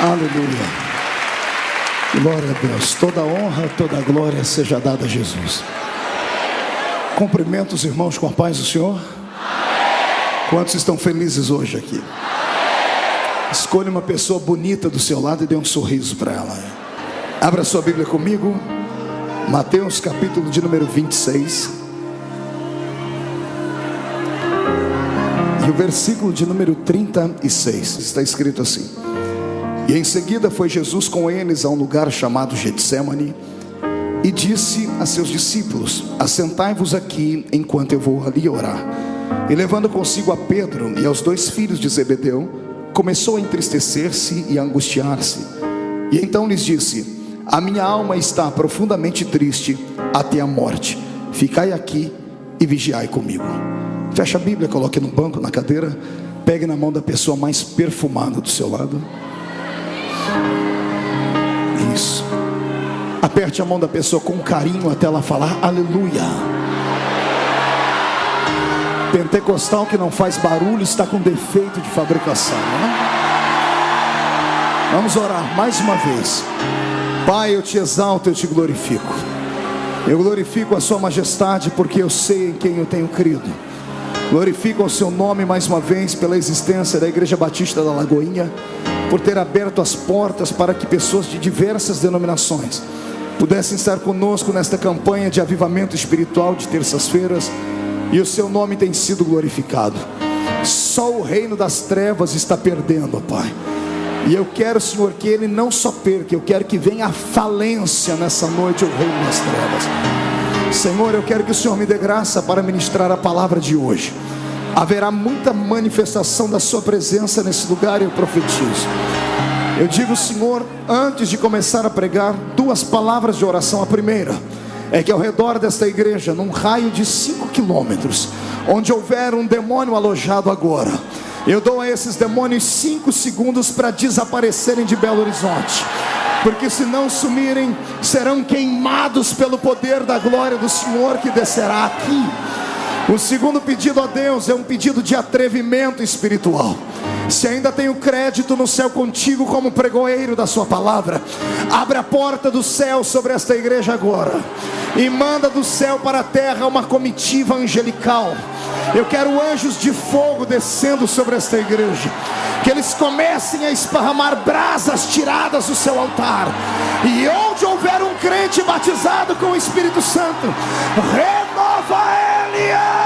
Aleluia. Glória a Deus. Toda honra, toda glória seja dada a Jesus. Cumprimento os irmãos com a paz do Senhor. Quantos estão felizes hoje aqui? Escolha uma pessoa bonita do seu lado e dê um sorriso para ela. Abra sua Bíblia comigo. Mateus capítulo de número 26. E o versículo de número 36. Está escrito assim: E em seguida foi Jesus com eles a um lugar chamado Getsemane, e disse a seus discípulos: Assentai-vos aqui enquanto eu vou ali orar. E levando consigo a Pedro e aos 2 filhos de Zebedeu, começou a entristecer-se e a angustiar-se. E então lhes disse: A minha alma está profundamente triste até a morte. Ficai aqui e vigiai comigo. Feche a Bíblia, coloque no banco, na cadeira. Pegue na mão da pessoa mais perfumada do seu lado. Isso. Aperte a mão da pessoa com carinho até ela falar aleluia. Pentecostal que não faz barulho está com defeito de fabricação, né? Vamos orar mais uma vez. Pai, eu te exalto, eu te glorifico. Eu glorifico a sua majestade porque eu sei em quem eu tenho crido. Glorifico o seu nome mais uma vez pela existência da Igreja Batista da Lagoinha, por ter aberto as portas para que pessoas de diversas denominações pudessem estar conosco nesta campanha de avivamento espiritual de terças-feiras. E o seu nome tem sido glorificado. Só o reino das trevas está perdendo, Pai. E eu quero, Senhor, que ele não só perca, eu quero que venha a falência nessa noite, o reino das trevas. Senhor, eu quero que o Senhor me dê graça para ministrar a palavra de hoje. Haverá muita manifestação da sua presença nesse lugar, eu profetizo. Eu digo, Senhor, antes de começar a pregar, 2 palavras de oração. A primeira é que ao redor desta igreja, num raio de 5 quilômetros, onde houver um demônio alojado agora, eu dou a esses demônios 5 segundos para desaparecerem de Belo Horizonte, porque se não sumirem, serão queimados pelo poder da glória do Senhor que descerá aqui. O segundo pedido a Deus é um pedido de atrevimento espiritual. Se ainda tenho crédito no céu contigo como pregoeiro da sua palavra, abre a porta do céu sobre esta igreja agora e manda do céu para a terra uma comitiva angelical. Eu quero anjos de fogo descendo sobre esta igreja, que eles comecem a esparramar brasas tiradas do seu altar. E onde houver um crente batizado com o Espírito Santo, renova ele agora.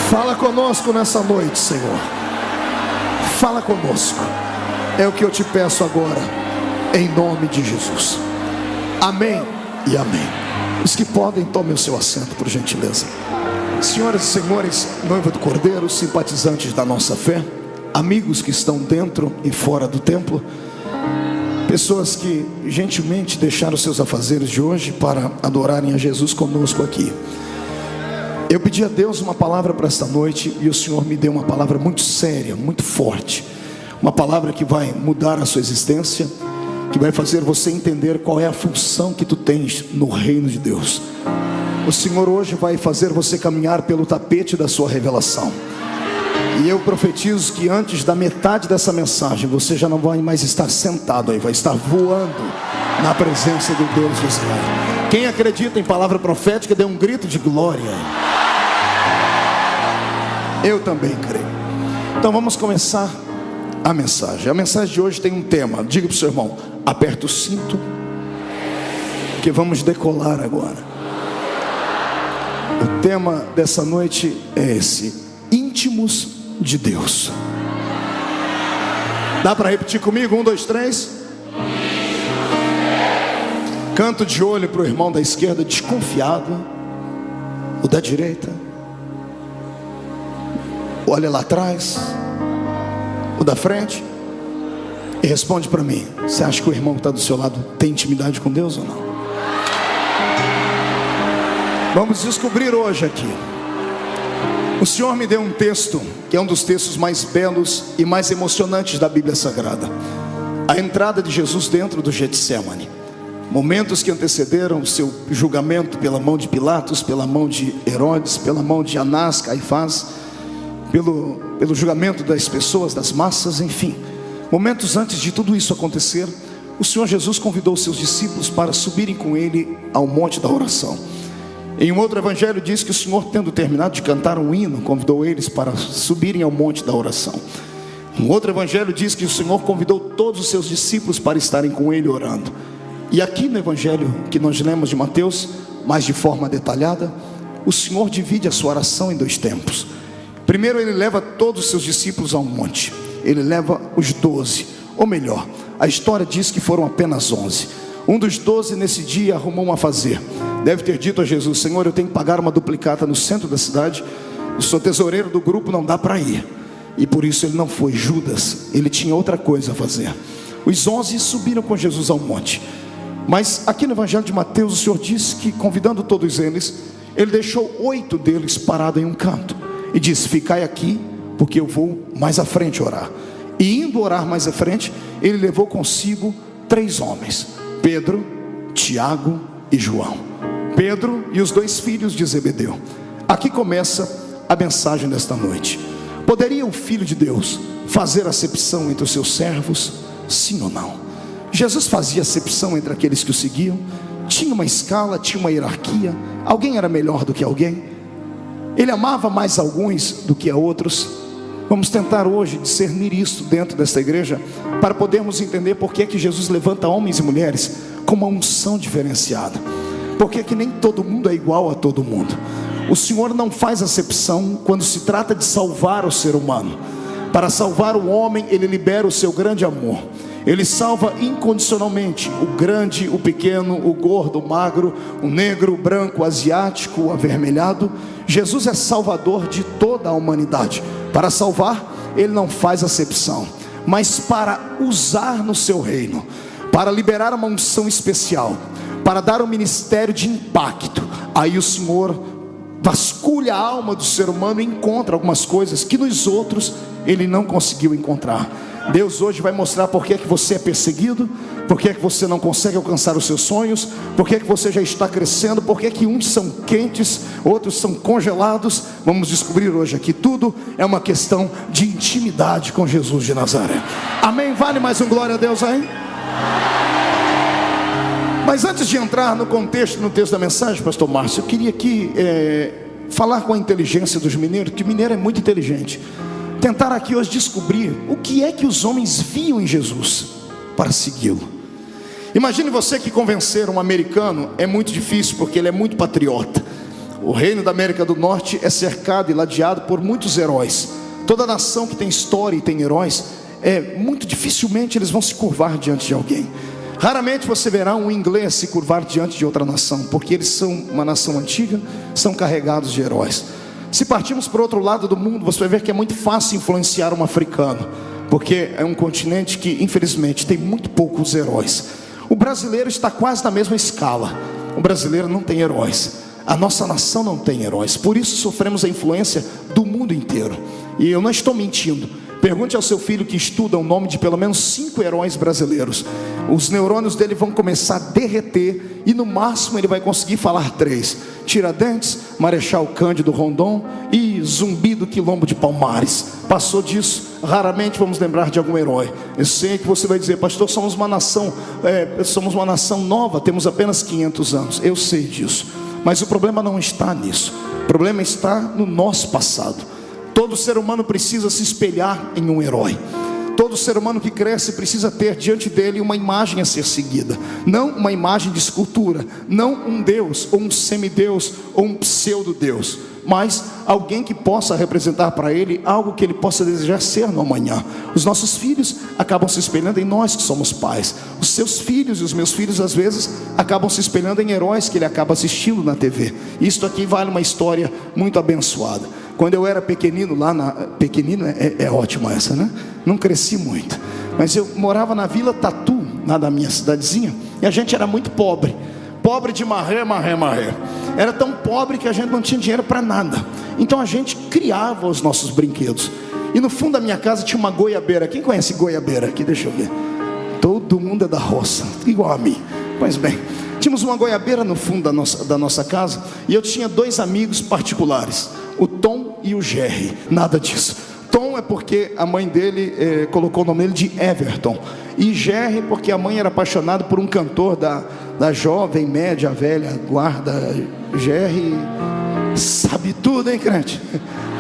Fala conosco nessa noite, Senhor. Fala conosco. É o que eu te peço agora, em nome de Jesus. Amém e amém. Os que podem, tomem o seu assento, por gentileza. Senhoras e senhores, noiva do Cordeiro, simpatizantes da nossa fé, amigos que estão dentro e fora do templo, pessoas que gentilmente deixaram seus afazeres de hoje para adorarem a Jesus conosco aqui. Eu pedi a Deus uma palavra para esta noite, e o Senhor me deu uma palavra muito séria, muito forte. Uma palavra que vai mudar a sua existência, que vai fazer você entender qual é a função que tu tens no reino de Deus. O Senhor hoje vai fazer você caminhar pelo tapete da sua revelação. E eu profetizo que antes da metade dessa mensagem, você já não vai mais estar sentado aí, vai estar voando na presença do Deus de Israel. Quem acredita em palavra profética, dê um grito de glória. Eu também creio. Então vamos começar a mensagem. A mensagem de hoje tem um tema. Diga para o seu irmão: aperta o cinto, que vamos decolar agora. O tema dessa noite é esse: íntimos de Deus. Dá para repetir comigo? 1, 2, 3. Canto de olho para o irmão da esquerda desconfiado, o da direita. Olha lá atrás, o da frente, e responde para mim: você acha que o irmão que está do seu lado tem intimidade com Deus ou não? Vamos descobrir hoje aqui. O Senhor me deu um texto que é um dos textos mais belos e mais emocionantes da Bíblia Sagrada. A entrada de Jesus dentro do Getsêmani, momentos que antecederam o seu julgamento pela mão de Pilatos, pela mão de Herodes, pela mão de Anás, Caifás, pelo julgamento das pessoas, das massas, enfim. Momentos antes de tudo isso acontecer, o Senhor Jesus convidou os seus discípulos para subirem com ele ao monte da oração. Em um outro evangelho diz que o Senhor, tendo terminado de cantar um hino, convidou eles para subirem ao monte da oração. Um outro evangelho diz que o Senhor convidou todos os seus discípulos para estarem com ele orando. E aqui no evangelho que nós lemos de Mateus, mais de forma detalhada, o Senhor divide a sua oração em 2 tempos. Primeiro ele leva todos os seus discípulos ao monte. Ele leva os 12, ou melhor, a história diz que foram apenas 11. Um dos 12 nesse dia arrumou um a fazer. Deve ter dito a Jesus: Senhor, eu tenho que pagar uma duplicata no centro da cidade, eu sou tesoureiro do grupo, não dá para ir. E por isso ele não foi. Judas, ele tinha outra coisa a fazer. Os 11 subiram com Jesus ao monte. Mas aqui no evangelho de Mateus, o Senhor diz que, convidando todos eles, ele deixou 8 deles parados em um canto e disse: ficai aqui, porque eu vou mais à frente orar. E indo orar mais à frente, ele levou consigo 3 homens: Pedro, Tiago e João. Pedro e os 2 filhos de Zebedeu. Aqui começa a mensagem desta noite. Poderia o Filho de Deus fazer acepção entre os seus servos? Sim ou não? Jesus fazia acepção entre aqueles que o seguiam? Tinha uma escala, tinha uma hierarquia? Alguém era melhor do que alguém? Ele amava mais alguns do que a outros? Vamos tentar hoje discernir isso dentro desta igreja, para podermos entender por que Jesus levanta homens e mulheres com uma unção diferenciada. Porque que nem todo mundo é igual a todo mundo. O Senhor não faz acepção quando se trata de salvar o ser humano. Para salvar o homem, Ele libera o seu grande amor. Ele salva incondicionalmente o grande, o pequeno, o gordo, o magro, o negro, o branco, o asiático, o avermelhado. Jesus é salvador de toda a humanidade. Para salvar, Ele não faz acepção, mas para usar no seu reino, para liberar uma unção especial, para dar um ministério de impacto. Aí o Senhor vasculha a alma do ser humano e encontra algumas coisas que nos outros Ele não conseguiu encontrar. Deus hoje vai mostrar por que é que você é perseguido, por que é que você não consegue alcançar os seus sonhos, por que é que você já está crescendo, por que é que uns são quentes, outros são congelados. Vamos descobrir hoje aqui. Tudo é uma questão de intimidade com Jesus de Nazaré. Amém? Vale mais um glória a Deus aí? Mas antes de entrar no contexto, no texto da mensagem, pastor Márcio, eu queria aqui falar com a inteligência dos mineiros, que mineiro é muito inteligente. Tentar aqui hoje descobrir o que é que os homens viam em Jesus para segui-lo. Imagine você que convencer um americano é muito difícil, porque ele é muito patriota. O reino da América do Norte é cercado e ladeado por muitos heróis. Toda nação que tem história e tem heróis, muito dificilmente eles vão se curvar diante de alguém. Raramente você verá um inglês se curvar diante de outra nação, porque eles são uma nação antiga, são carregados de heróis. Se partirmos para o outro lado do mundo, você vai ver que é muito fácil influenciar um africano, porque é um continente que infelizmente tem muito poucos heróis. O brasileiro está quase na mesma escala. O brasileiro não tem heróis, a nossa nação não tem heróis. Por isso sofremos a influência do mundo inteiro. E eu não estou mentindo. Pergunte ao seu filho que estuda o nome de pelo menos 5 heróis brasileiros. Os neurônios dele vão começar a derreter, e no máximo ele vai conseguir falar 3: Tiradentes, Marechal Cândido Rondon e Zumbi do Quilombo de Palmares. Passou disso, raramente vamos lembrar de algum herói. Eu sei que você vai dizer: pastor, somos uma nação nova, temos apenas 500 anos. Eu sei disso, mas o problema não está nisso. O problema está no nosso passado. Todo ser humano precisa se espelhar em um herói. Todo ser humano que cresce precisa ter diante dele uma imagem a ser seguida. Não uma imagem de escultura, não um Deus, ou um semideus, ou um pseudo-deus, mas alguém que possa representar para ele algo que ele possa desejar ser no amanhã. Os nossos filhos acabam se espelhando em nós que somos pais. Os seus filhos e os meus filhos às vezes acabam se espelhando em heróis que ele acaba assistindo na TV. Isto aqui vale uma história muito abençoada. Quando eu era pequenino, pequenino é ótimo essa, né? Não cresci muito, mas eu morava na Vila Tatu, lá da minha cidadezinha, e a gente era muito pobre. Pobre de marré. Era tão pobre que a gente não tinha dinheiro para nada. Então a gente criava os nossos brinquedos. E no fundo da minha casa tinha uma goiabeira. Quem conhece goiabeira aqui? Deixa eu ver. Todo mundo é da roça, igual a mim. Pois bem, tínhamos uma goiabeira no fundo da nossa casa, e eu tinha 2 amigos particulares, o Tom e o Jerry. Nada disso. Tom é porque a mãe dele colocou o nome dele de Everton, e Jerry porque a mãe era apaixonada por um cantor da jovem, média, velha guarda. Jerry sabe tudo, hein, crente?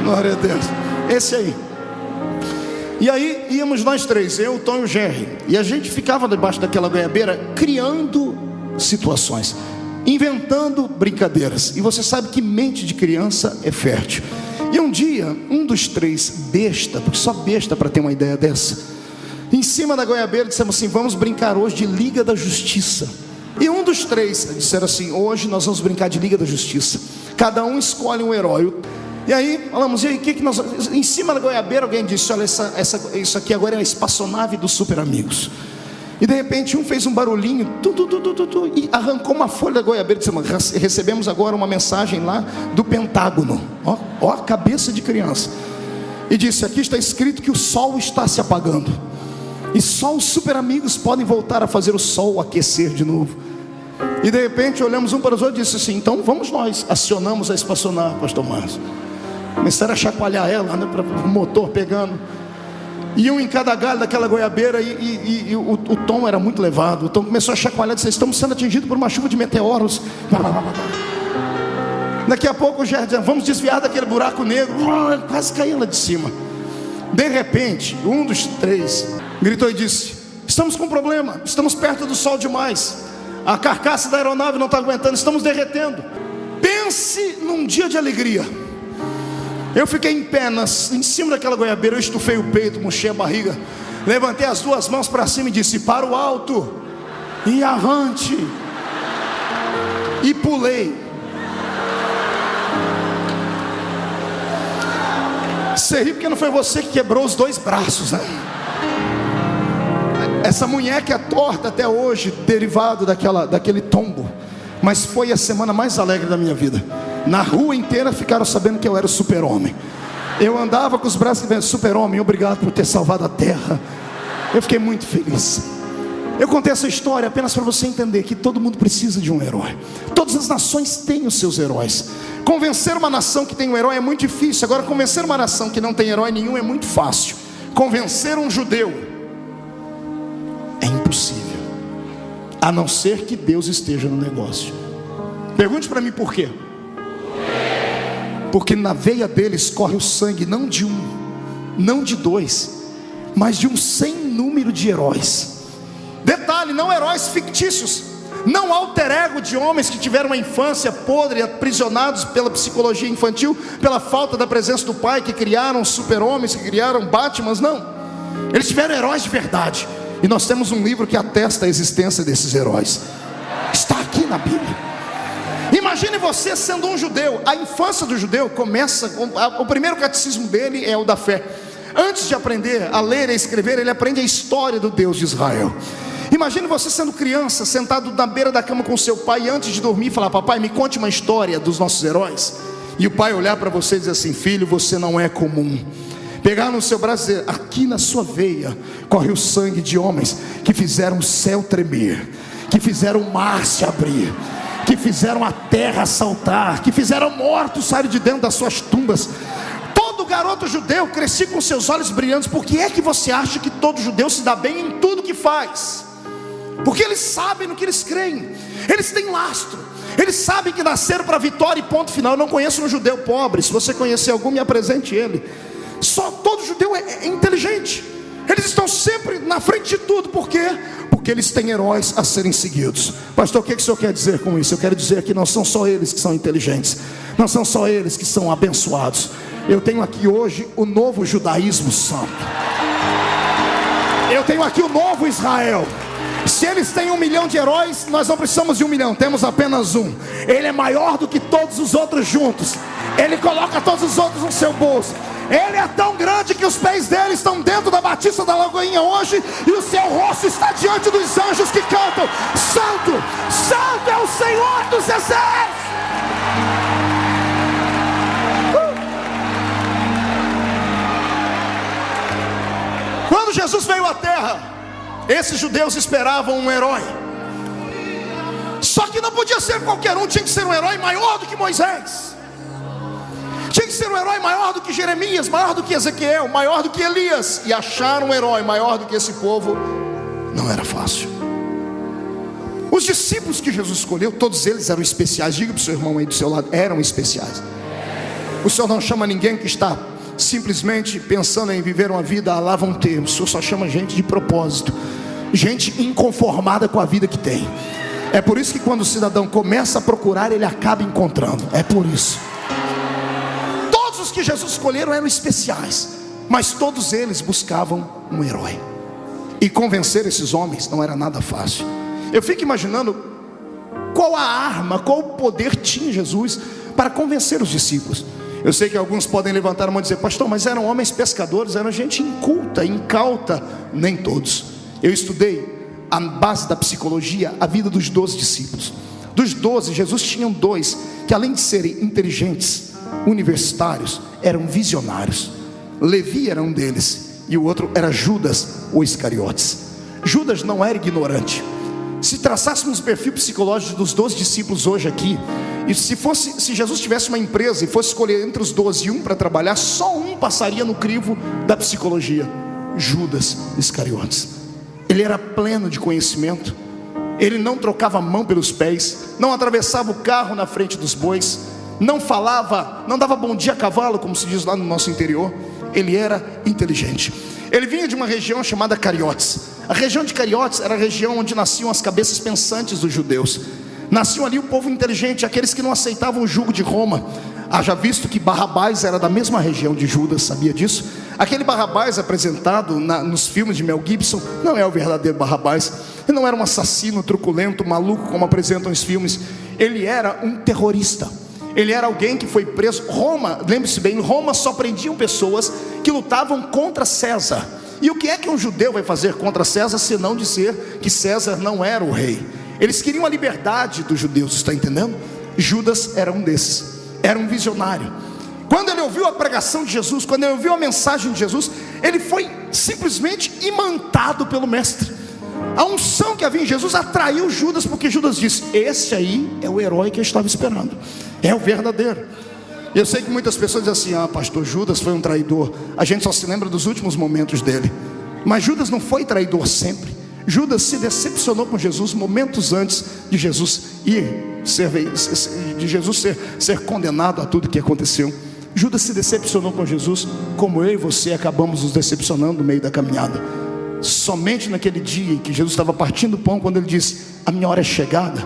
Glória a Deus. Esse aí. E aí íamos nós 3, eu, o Tom e o Jerry, e a gente ficava debaixo daquela goiabeira criando situações, inventando brincadeiras. E você sabe que mente de criança é fértil. E um dia, um dos 3, besta, porque só besta para ter uma ideia dessa, em cima da goiabeira dissemos assim: vamos brincar hoje de Liga da Justiça. E um dos 3 disseram assim: hoje nós vamos brincar de Liga da Justiça. Cada um escolhe um herói. E aí falamos: e aí, que nós... Em cima da goiabeira alguém disse: olha, isso aqui agora é a espaçonave dos super amigos. E de repente um fez um barulhinho e arrancou uma folha da goiabeira e disse: recebemos agora uma mensagem lá do Pentágono. Ó a cabeça de criança. E disse: aqui está escrito que o sol está se apagando, e só os super amigos podem voltar a fazer o sol aquecer de novo. E de repente olhamos um para os outros e disse assim: então vamos nós. Acionamos a espaçonave, pastor Márcio. Começaram a chacoalhar ela, né, para o motor pegando. E um em cada galho daquela goiabeira. E o Tom era muito levado. O Tom começou a chacoalhar e disse: estamos sendo atingidos por uma chuva de meteoros. Daqui a pouco o Gerard: vamos desviar daquele buraco negro. Quase caiu lá de cima. De repente, um dos 3 gritou e disse: estamos com um problema, estamos perto do sol demais, a carcaça da aeronave não está aguentando, estamos derretendo. Pense num dia de alegria. Eu fiquei em pé em cima daquela goiabeira, eu estufei o peito, murchei a barriga, levantei as 2 mãos para cima e disse: para o alto e avante. E pulei. Você ri porque não foi você que quebrou os 2 braços, né? Essa munheca é torta até hoje, derivado daquele tombo. Mas foi a semana mais alegre da minha vida. Na rua inteira ficaram sabendo que eu era o super-homem. Eu andava com os braços dizendo: super-homem, obrigado por ter salvado a terra. Eu fiquei muito feliz. Eu contei essa história apenas para você entender que todo mundo precisa de um herói. Todas as nações têm os seus heróis. Convencer uma nação que tem um herói é muito difícil. Agora, convencer uma nação que não tem herói nenhum é muito fácil. Convencer um judeu é impossível, a não ser que Deus esteja no negócio. Pergunte para mim por quê? Porque na veia deles corre o sangue não de um, não de 2, mas de um sem número de heróis. Detalhe, não heróis fictícios, não alter ego de homens que tiveram uma infância podre, aprisionados pela psicologia infantil, pela falta da presença do pai, que criaram super-homens, que criaram Batmans. Não, eles tiveram heróis de verdade. E nós temos um livro que atesta a existência desses heróis. Está aqui na Bíblia. Imagine você sendo um judeu. A infância do judeu começa, o primeiro catecismo dele é o da fé. Antes de aprender a ler e a escrever, ele aprende a história do Deus de Israel. Imagine você sendo criança, sentado na beira da cama com seu pai, e antes de dormir falar: papai, me conte uma história dos nossos heróis. E o pai olhar para você e dizer assim: filho, você não é comum. Pegar no seu braço e dizer: aqui na sua veia corre o sangue de homens que fizeram o céu tremer, que fizeram o mar se abrir, que fizeram a terra saltar, que fizeram mortos sair de dentro das suas tumbas. Todo garoto judeu crescia com seus olhos brilhantes. Por que é que você acha que todo judeu se dá bem em tudo que faz? Porque eles sabem no que eles creem. Eles têm lastro. Eles sabem que nasceram para a vitória e ponto final. Eu não conheço um judeu pobre. Se você conhecer algum, me apresente ele. Só todo judeu é inteligente. Eles estão sempre na frente de tudo. Por quê? Porque eles têm heróis a serem seguidos. Pastor, o que o senhor quer dizer com isso? Eu quero dizer que não são só eles que são inteligentes, não são só eles que são abençoados. Eu tenho aqui hoje o novo judaísmo santo. Eu tenho aqui o novo Israel. Se eles têm 1 milhão de heróis, nós não precisamos de 1 milhão, temos apenas um. Ele é maior do que todos os outros juntos. Ele coloca todos os outros no seu bolso. Ele é tão grande que os pés dele estão dentro da Batista da Lagoinha hoje, e o seu rosto está diante dos anjos que cantam: Santo, Santo é o Senhor dos exércitos. Quando Jesus veio à terra, Esses judeus esperavam um herói. Só que não podia ser qualquer um, tinha que ser um herói maior do que Moisés. Tinha que ser um herói maior do que Jeremias, maior do que Ezequiel, maior do que Elias. E achar um herói maior do que esse povo não era fácil. Os discípulos que Jesus escolheu, todos eles eram especiais. Diga para o seu irmão aí do seu lado, eram especiais. O Senhor não chama ninguém que está simplesmente pensando em viver uma vida à lá vão ter. O Senhor só chama gente de propósito, gente inconformada com a vida que tem. É por isso que quando o cidadão começa a procurar, ele acaba encontrando. É por isso. Todos os que Jesus escolheram eram especiais, mas todos eles buscavam um herói. E convencer esses homens não era nada fácil. Eu fico imaginando qual a arma, qual o poder tinha Jesus para convencer os discípulos. Eu sei que alguns podem levantar a mão e dizer: pastor, mas eram homens pescadores, eram gente inculta, incauta. Nem todos. Eu estudei a base da psicologia, a vida dos 12 discípulos. Dos 12, Jesus tinha 2 que, além de serem inteligentes, universitários, eram visionários. Levi era um deles, e o outro era Judas, ou Iscariotes. Judas não era ignorante. Se traçássemos o perfil psicológico dos 12 discípulos hoje aqui, e se Jesus tivesse uma empresa e fosse escolher entre os 12 um para trabalhar, só um passaria no crivo da psicologia: Judas Iscariotes. Ele era pleno de conhecimento, ele não trocava a mão pelos pés, não atravessava o carro na frente dos bois, não falava, não dava bom dia a cavalo, como se diz lá no nosso interior. Ele era inteligente. Ele vinha de uma região chamada Cariotes. A região de Cariotes era a região onde nasciam as cabeças pensantes dos judeus. Nasciam ali o povo inteligente, aqueles que não aceitavam o jugo de Roma. Haja visto que Barrabás era da mesma região de Judas, sabia disso? Aquele Barrabás apresentado nos filmes de Mel Gibson não é o verdadeiro Barrabás. Ele não era um assassino truculento, maluco, como apresentam os filmes. Ele era um terrorista. Ele era alguém que foi preso. Roma, lembre-se bem, Roma só prendiam pessoas que lutavam contra César. E o que é que um judeu vai fazer contra César, senão dizer que César não era o rei? Eles queriam a liberdade dos judeus, está entendendo? Judas era um desses, era um visionário. Quando ele ouviu a pregação de Jesus, quando ele ouviu a mensagem de Jesus, ele foi simplesmente imantado pelo mestre. A unção que havia em Jesus atraiu Judas, porque Judas disse: esse aí é o herói que eu estava esperando, é o verdadeiro. Eu sei que muitas pessoas dizem assim: ah, pastor, Judas foi um traidor. A gente só se lembra dos últimos momentos dele. Mas Judas não foi traidor sempre. Judas se decepcionou com Jesus momentos antes de Jesus ser condenado a tudo que aconteceu. Judas se decepcionou com Jesus, como eu e você acabamos nos decepcionando no meio da caminhada. Somente naquele dia em que Jesus estava partindo o pão, quando ele disse: a minha hora é chegada,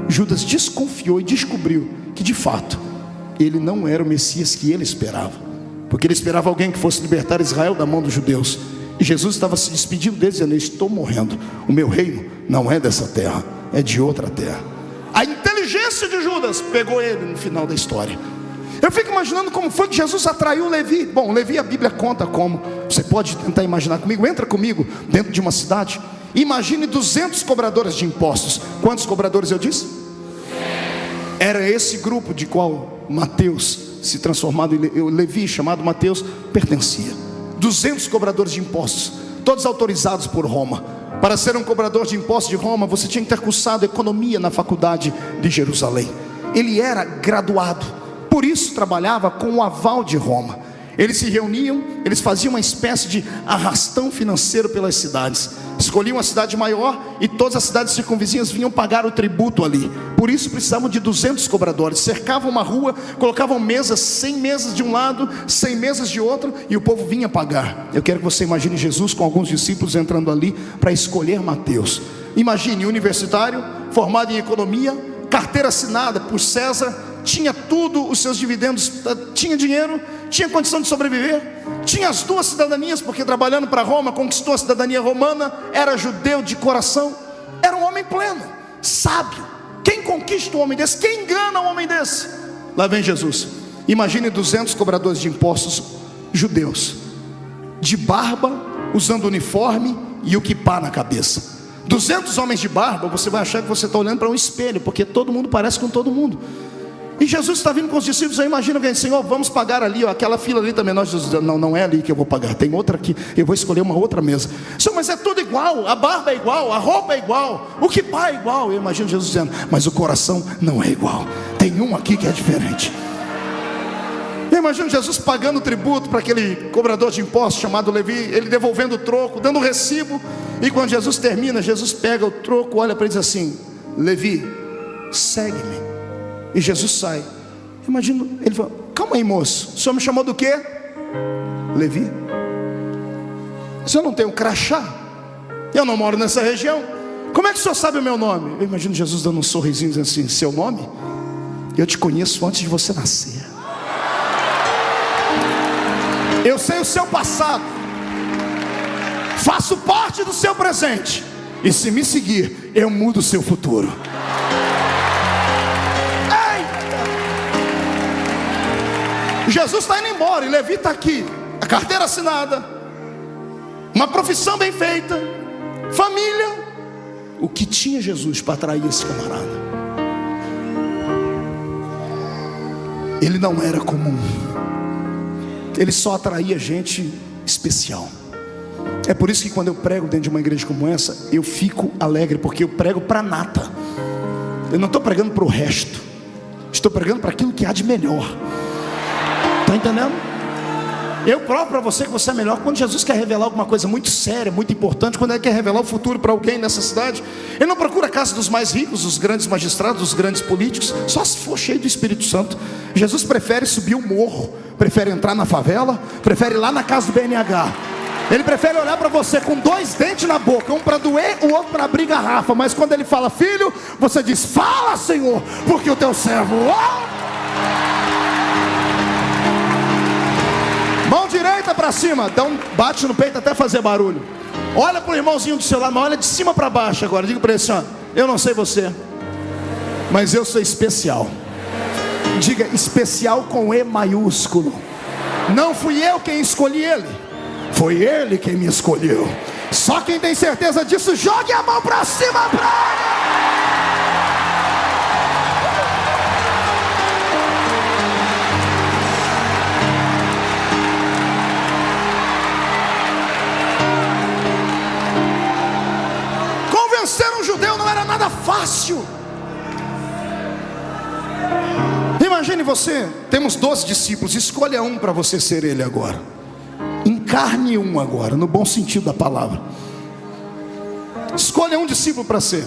Judas desconfiou e descobriu que de fato ele não era o Messias que ele esperava, porque ele esperava alguém que fosse libertar Israel da mão dos judeus. E Jesus estava se despedindo deles, dizendo: estou morrendo, o meu reino não é dessa terra, é de outra terra. A inteligência de Judas pegou ele no final da história. Eu fico imaginando como foi que Jesus atraiu Levi. Bom, Levi, a Bíblia conta como. Você pode tentar imaginar comigo. Entra comigo dentro de uma cidade. Imagine 200 cobradores de impostos. Quantos cobradores eu disse? Era esse grupo de qual Mateus, se transformado em Levi, chamado Mateus, pertencia. 200 cobradores de impostos, todos autorizados por Roma. Para ser um cobrador de impostos de Roma, você tinha que ter cursado economia na faculdade de Jerusalém. Ele era graduado, por isso trabalhava com o aval de Roma. Eles se reuniam, eles faziam uma espécie de arrastão financeiro pelas cidades. Escolhiam uma cidade maior e todas as cidades circunvizinhas vinham pagar o tributo ali. Por isso precisavam de 200 cobradores. Cercavam uma rua, colocavam mesas, 100 mesas de um lado, 100 mesas de outro, e o povo vinha pagar. Eu quero que você imagine Jesus com alguns discípulos entrando ali para escolher Mateus. Imagine, universitário, formado em economia, carteira assinada por César, tinha tudo, os seus dividendos, tinha dinheiro, tinha condição de sobreviver, tinha as 2 cidadanias, porque trabalhando para Roma, conquistou a cidadania romana, era judeu de coração, era um homem pleno, sábio. Quem conquista um homem desse? Quem engana um homem desse? Lá vem Jesus. Imagine 200 cobradores de impostos judeus, de barba, usando uniforme e o quipá na cabeça. 200 homens de barba, você vai achar que você está olhando para um espelho, porque todo mundo parece com todo mundo. E Jesus está vindo com os discípulos. Aí imagina alguém, Senhor, vamos pagar ali, ó, aquela fila ali também. Nós Jesus, não é ali que eu vou pagar, tem outra aqui, eu vou escolher uma outra mesa. Senhor, mas é tudo igual, a barba é igual, a roupa é igual, o kippá é igual. Eu imagino Jesus dizendo, mas o coração não é igual, tem um aqui que é diferente. Eu imagino Jesus pagando tributo para aquele cobrador de impostos chamado Levi, ele devolvendo o troco, dando o recibo. E quando Jesus termina, Jesus pega o troco, olha para ele e diz assim, Levi, segue-me. E Jesus sai. Imagino, ele fala, calma aí, moço, o senhor me chamou do quê? Levi. O senhor não tem um crachá? Eu não moro nessa região. Como é que o senhor sabe o meu nome? Eu imagino Jesus dando um sorrisinho, dizendo assim, seu nome? Eu te conheço antes de você nascer. Eu sei o seu passado, faço parte do seu presente, e se me seguir, eu mudo o seu futuro. Jesus está indo embora e Levi está aqui, a carteira assinada, uma profissão bem feita, família. O que tinha Jesus para atrair esse camarada? Ele não era comum, ele só atraía gente especial. É por isso que quando eu prego dentro de uma igreja como essa, eu fico alegre, porque eu prego para a nata. Eu não estou pregando para o resto, estou pregando para aquilo que há de melhor. Está entendendo? Eu provo para você que você é melhor. Quando Jesus quer revelar alguma coisa muito séria, muito importante, quando ele quer revelar o futuro para alguém nessa cidade, ele não procura a casa dos mais ricos, dos grandes magistrados, dos grandes políticos, só se for cheio do Espírito Santo. Jesus prefere subir o morro, prefere entrar na favela, prefere ir lá na casa do BNH. Ele prefere olhar para você com 2 dentes na boca, um para doer, o outro para abrir garrafa. Mas quando ele fala, filho, você diz, fala, Senhor, porque o teu servo... Mão direita para cima, dá um bate no peito até fazer barulho. Olha para o irmãozinho do seu lado, mas olha de cima para baixo agora. Diga para ele assim, ó, eu não sei você, mas eu sou especial. Diga, especial com E maiúsculo. Não fui eu quem escolhi ele, foi ele quem me escolheu. Só quem tem certeza disso, jogue a mão para cima para ele. Ser um judeu não era nada fácil. Imagine você, temos 12 discípulos, escolha um para você ser ele agora. Encarne um agora, no bom sentido da palavra. Escolha um discípulo para ser.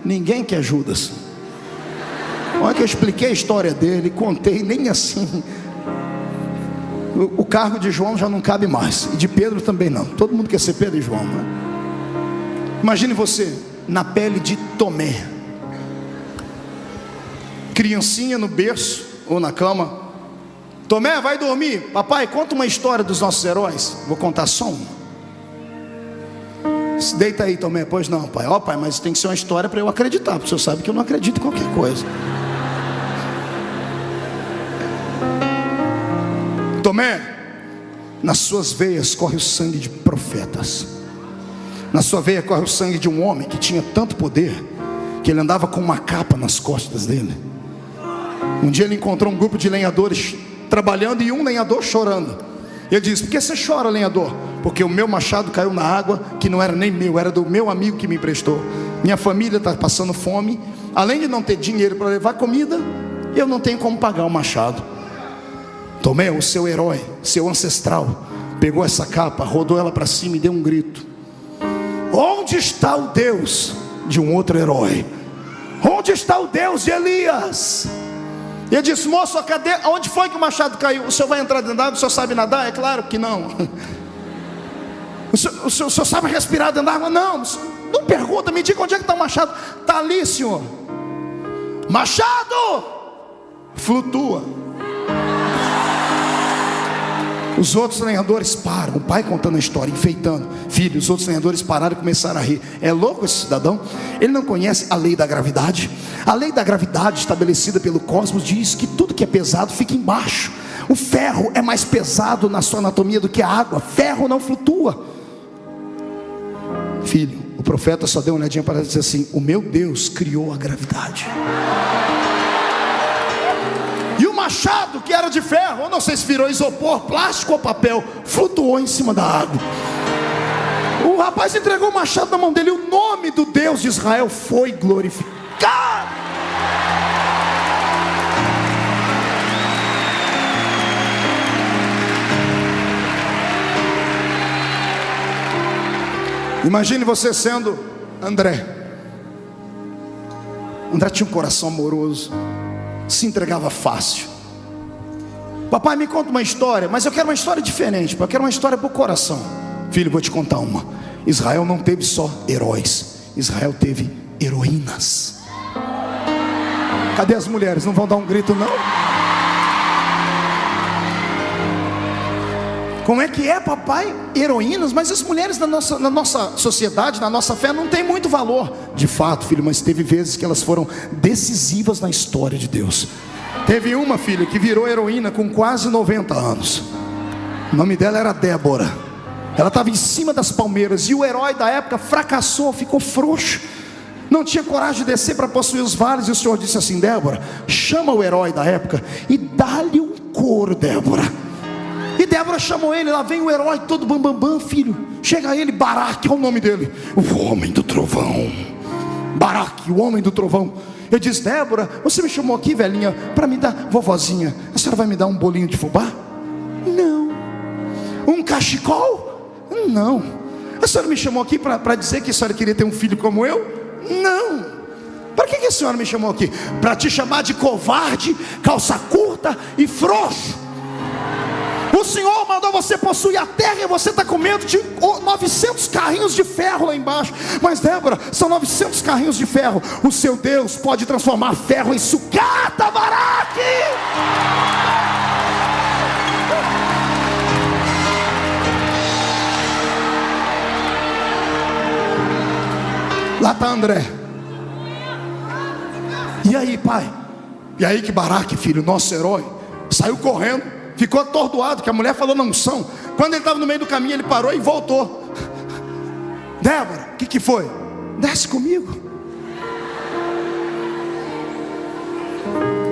Ninguém quer Judas. Olha que eu expliquei a história dele, contei, nem assim. O cargo de João já não cabe mais, e de Pedro também não. Todo mundo quer ser Pedro e João, né? Imagine você na pele de Tomé, criancinha no berço ou na cama. Tomé, vai dormir. Papai, conta uma história dos nossos heróis. Vou contar só uma. Se deita aí, Tomé. Pois não, pai. Ó, pai, mas tem que ser uma história para eu acreditar, porque o senhor sabe que eu não acredito em qualquer coisa. Tomé, nas suas veias corre o sangue de profetas. Na sua veia corre o sangue de um homem que tinha tanto poder, que ele andava com uma capa nas costas dele. Um dia ele encontrou um grupo de lenhadores trabalhando e um lenhador chorando. Ele disse, por que você chora, lenhador? Porque o meu machado caiu na água, que não era nem meu, era do meu amigo que me emprestou. Minha família está passando fome. Além de não ter dinheiro para levar comida, eu não tenho como pagar o machado. Tomé, o seu herói, seu ancestral, pegou essa capa, rodou ela para cima e deu um grito. Onde está o Deus de um outro herói? Onde está o Deus de Elias? E ele disse, moço, cadê? Onde foi que o machado caiu? O senhor vai entrar dentro d'água? O senhor sabe nadar? É claro que não. O senhor sabe respirar dentro d'água? Não. Não pergunta, me diga onde é que está o machado. Está ali, senhor. Machado! Flutua. Os outros lenhadores param. O pai contando a história, enfeitando. Filho, os outros lenhadores pararam e começaram a rir. É louco esse cidadão? Ele não conhece a lei da gravidade. A lei da gravidade estabelecida pelo cosmos diz que tudo que é pesado fica embaixo. O ferro é mais pesado na sua anatomia do que a água. Ferro não flutua. Filho, o profeta só deu uma olhadinha para dizer assim, o meu Deus criou a gravidade. machado, que era de ferro, eu não sei se virou isopor, plástico ou papel, flutuou em cima da água. O rapaz entregou o machado na mão dele, e o nome do Deus de Israel foi glorificado. Imagine você sendo André. André tinha um coração amoroso, se entregava fácil. Papai, me conta uma história, mas eu quero uma história diferente, eu quero uma história para o coração. Filho, vou te contar uma. Israel não teve só heróis, Israel teve heroínas. Cadê as mulheres? Não vão dar um grito não? Como é que é, papai? Heroínas? Mas as mulheres na nossa sociedade, na nossa fé, não tem muito valor. De fato, filho, mas teve vezes que elas foram decisivas na história de Deus. Teve uma, filha, que virou heroína com quase 90 anos. O nome dela era Débora. Ela estava em cima das palmeiras, e o herói da época fracassou, ficou frouxo, não tinha coragem de descer para possuir os vales. E o Senhor disse assim: Débora, chama o herói da época e dá-lhe um couro, Débora. E Débora chamou ele, lá vem o herói todo bambambam, filho. Chega ele, Baraque, é o nome dele, o homem do trovão. Baraque, o homem do trovão. Eu disse: Débora, você me chamou aqui, velhinha, para me dar, vovozinha, a senhora vai me dar um bolinho de fubá? Não. Um cachecol? Não. A senhora me chamou aqui para dizer que a senhora queria ter um filho como eu? Não. Para que a senhora me chamou aqui? Para te chamar de covarde, calça curta e frouxo. O Senhor mandou você possuir a terra, e você está com medo de 900 carrinhos de ferro lá embaixo. Mas Débora, são 900 carrinhos de ferro. O seu Deus pode transformar ferro em sucata, Baraque. Lá está André. E aí, pai? E aí que Baraque, filho, nosso herói, saiu correndo, ficou atordoado, que a mulher falou não são. Quando ele estava no meio do caminho, ele parou e voltou. Débora, o que foi? Desce comigo.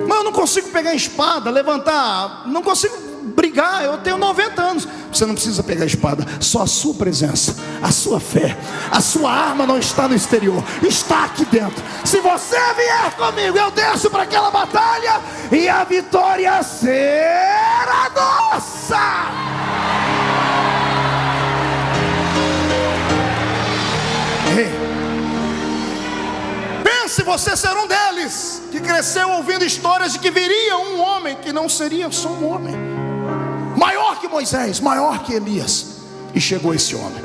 Mas eu não consigo pegar a espada, levantar, não consigo brigar, eu tenho 90 anos. Você não precisa pegar a espada, só a sua presença, a sua fé, a sua arma não está no exterior, está aqui dentro. Se você vier comigo, eu desço para aquela batalha, e a vitória será nossa. Ei, pense você ser um deles, que cresceu ouvindo histórias de que viria um homem, que não seria só um homem, maior que Moisés, maior que Elias. E chegou esse homem.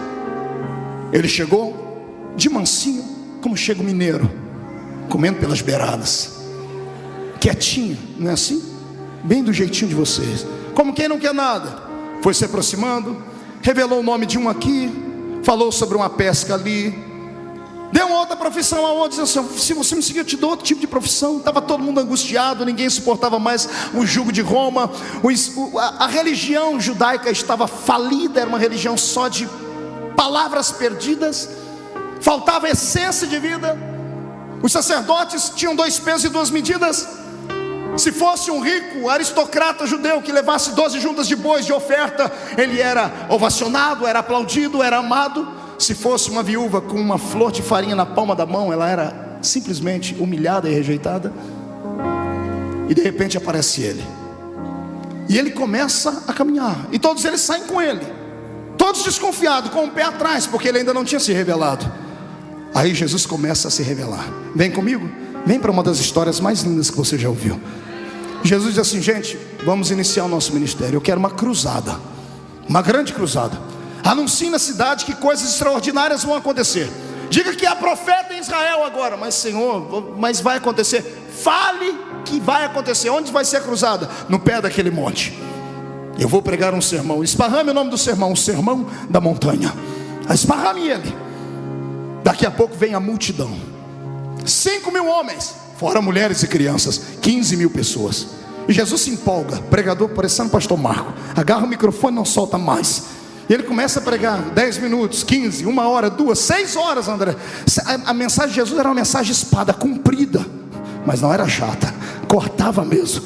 Ele chegou de mansinho, como chega o mineiro, comendo pelas beiradas, quietinho, não é assim? Bem do jeitinho de vocês, como quem não quer nada. Foi se aproximando, revelou o nome de um aqui, falou sobre uma pesca ali, deu uma outra profissão a outro, disse assim: se você me seguir, eu te dou outro tipo de profissão. Estava todo mundo angustiado, ninguém suportava mais o jugo de Roma. A religião judaica estava falida, era uma religião só de palavras perdidas, faltava essência de vida. Os sacerdotes tinham 2 pesos e 2 medidas. Se fosse um rico aristocrata judeu que levasse 12 juntas de bois de oferta, ele era ovacionado, era aplaudido, era amado. Se fosse uma viúva com uma flor de farinha na palma da mão, ela era simplesmente humilhada e rejeitada. E de repente aparece ele, e ele começa a caminhar, e todos eles saem com ele, todos desconfiados, com o pé atrás, porque ele ainda não tinha se revelado. Aí Jesus começa a se revelar. Vem comigo, vem para uma das histórias mais lindas que você já ouviu. Jesus diz assim: gente, vamos iniciar o nosso ministério. Eu quero uma cruzada, uma grande cruzada. Anuncie na cidade que coisas extraordinárias vão acontecer. Diga que há profeta em Israel agora. Mas Senhor, mas vai acontecer. Fale que vai acontecer. Onde vai ser a cruzada? No pé daquele monte. Eu vou pregar um sermão. Esparrame o nome do sermão: o sermão da montanha. Esparrame ele. Daqui a pouco vem a multidão, 5.000 homens, fora mulheres e crianças, 15.000 pessoas. E Jesus se empolga, pregador parecendo pastor Marco, agarra o microfone e não solta mais. E ele começa a pregar 10 minutos, 15, 1 hora, 2, 6 horas, André. A mensagem de Jesus era uma mensagem espada, comprida, mas não era chata, cortava mesmo.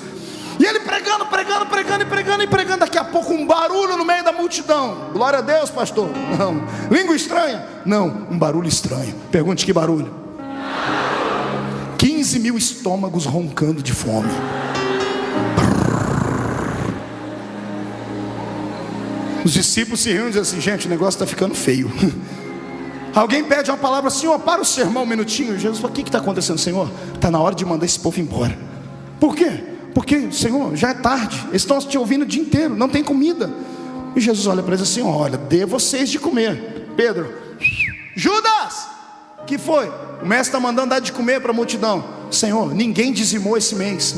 E ele prega pregando. Daqui a pouco um barulho no meio da multidão. Glória a Deus, pastor. Não. Língua estranha? Não, um barulho estranho. Pergunte que barulho. 15 mil estômagos roncando de fome. Os discípulos se reúnem e dizem assim: gente, o negócio está ficando feio. Alguém pede uma palavra: Senhor, para o sermão um minutinho. Jesus fala: o que está acontecendo, Senhor? Está na hora de mandar esse povo embora. Por quê? Porque, Senhor, já é tarde, eles estão te ouvindo o dia inteiro, não tem comida. E Jesus olha para eles assim: olha, dê vocês de comer. Pedro: Judas, que foi? O mestre está mandando dar de comer para a multidão. Senhor, ninguém dizimou esse mês.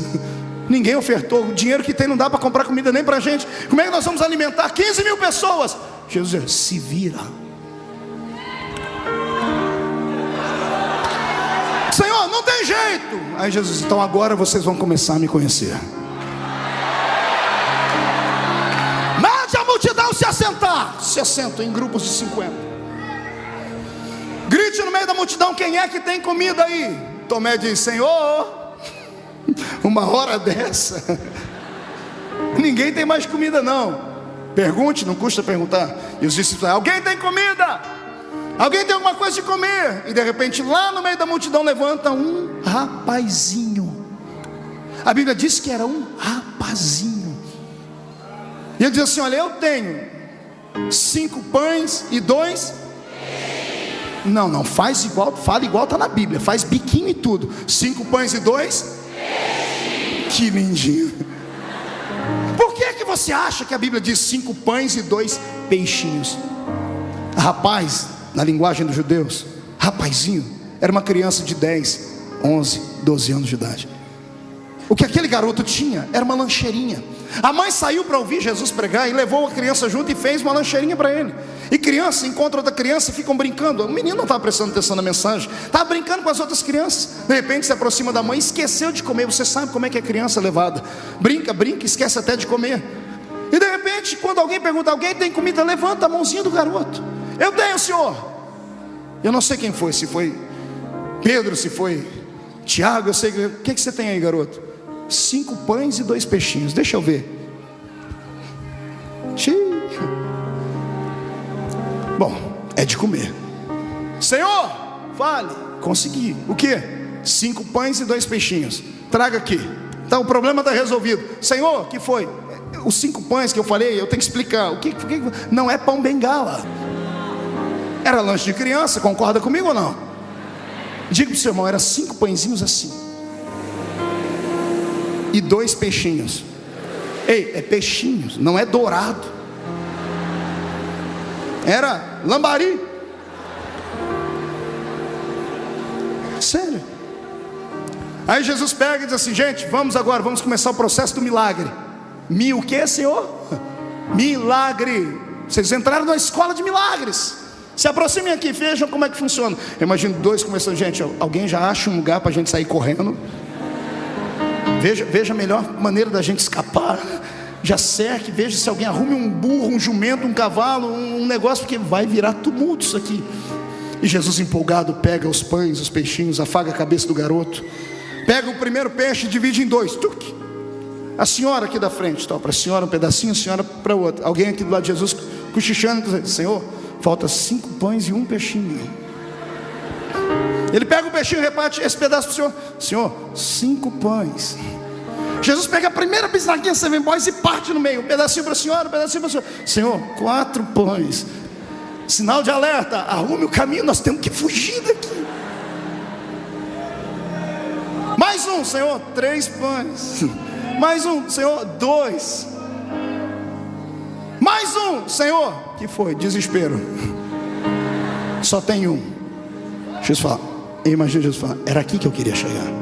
Ninguém ofertou. O dinheiro que tem não dá para comprar comida nem para a gente. Como é que nós vamos alimentar 15 mil pessoas? Jesus diz: se vira. Senhor, não tem jeito. Aí Jesus diz: então agora vocês vão começar a me conhecer. Mande a multidão se assentar. Se assentam em grupos de 50. Grite no meio da multidão: quem é que tem comida aí? Tomé diz: Senhor, uma hora dessa ninguém tem mais comida não. Pergunte, não custa perguntar. E os discípulos: alguém tem comida? Alguém tem alguma coisa de comer? E de repente lá no meio da multidão levanta um rapazinho. A Bíblia diz que era um rapazinho. E ele diz assim: olha, eu tenho 5 pães e 2. Não, faz igual, fala igual está na Bíblia, faz biquinho e tudo. 5 pães e 2. Que lindinho. Por que você acha que a Bíblia diz 5 pães e 2 peixinhos? Rapaz, na linguagem dos judeus, rapazinho, era uma criança de 10, 11, 12 anos de idade. O que aquele garoto tinha era uma lancheirinha. A mãe saiu para ouvir Jesus pregar e levou a criança junto e fez uma lancheirinha para ele. E criança encontra outra criança e ficam brincando. O menino não estava prestando atenção na mensagem, estava brincando com as outras crianças. De repente se aproxima da mãe e esqueceu de comer. Você sabe como é que é criança levada: brinca, esquece até de comer. E de repente, quando alguém pergunta: alguém tem comida? Levanta a mãozinha do garoto: eu tenho, Senhor. Eu não sei quem foi, se foi Pedro, se foi Tiago, eu sei. O que você tem aí, garoto? 5 pães e 2 peixinhos. Deixa eu ver. Bom, é de comer. Senhor, fale. Consegui. O que? 5 pães e 2 peixinhos. Traga aqui. Então o problema está resolvido. Senhor, que foi? Os 5 pães que eu falei, eu tenho que explicar. O que não é pão bengala. Era lanche de criança, concorda comigo ou não? Diga para o seu irmão: era 5 pãezinhos assim e 2 peixinhos. Ei, é peixinhos, não é dourado. Era lambari. Sério. Aí Jesus pega e diz assim: gente, vamos começar o processo do milagre. O que, Senhor? Milagre. Vocês entraram na escola de milagres. Se aproximem aqui, vejam como é que funciona. Eu imagino 2 começando: gente, alguém já acha um lugar para a gente sair correndo? Veja a melhor maneira da gente escapar. Já cerque, veja se alguém arrume um burro, um jumento, um cavalo, um negócio, porque vai virar tumulto isso aqui. E Jesus, empolgado, pega os pães, os peixinhos, afaga a cabeça do garoto, pega o primeiro peixe e divide em 2. Tuc. A senhora aqui da frente, para a senhora um pedacinho, a senhora para outra. Alguém aqui do lado de Jesus cochichando, dizendo: Senhor, falta 5 pães e 1 peixinho. Ele pega o peixinho e reparte esse pedaço para o Senhor. Senhor, 5 pães. Jesus pega a primeira bisnaguinha 7 boys e parte no meio. Um pedacinho para a senhora, um pedacinho para o senhor. Senhor, 4 pães. Sinal de alerta: arrume o caminho, nós temos que fugir daqui. Mais um, Senhor, 3 pães. Mais um, Senhor, 2. Mais um, Senhor. Que foi? Desespero. Só tem um. Jesus fala, imagina Jesus fala: era aqui que eu queria chegar.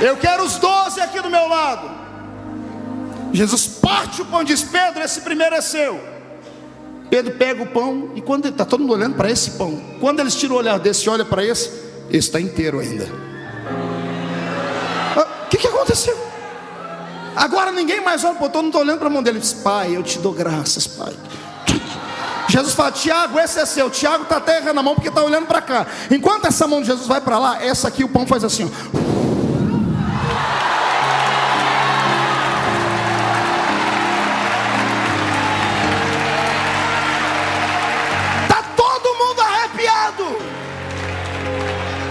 Eu quero os 12 aqui do meu lado. Jesus parte o pão e diz: Pedro, esse primeiro é seu. Pedro pega o pão, e quando está todo mundo olhando para esse pão, quando eles tiram o olhar desse e olham para esse está inteiro ainda. O que aconteceu? Agora ninguém mais olha para o todo, não está olhando para a mão dele. Ele diz: Pai, eu te dou graças, Pai. Jesus fala: Tiago, esse é seu. Tiago está até errando a mão porque está olhando para cá. Enquanto essa mão de Jesus vai para lá, essa aqui o pão faz assim, ó.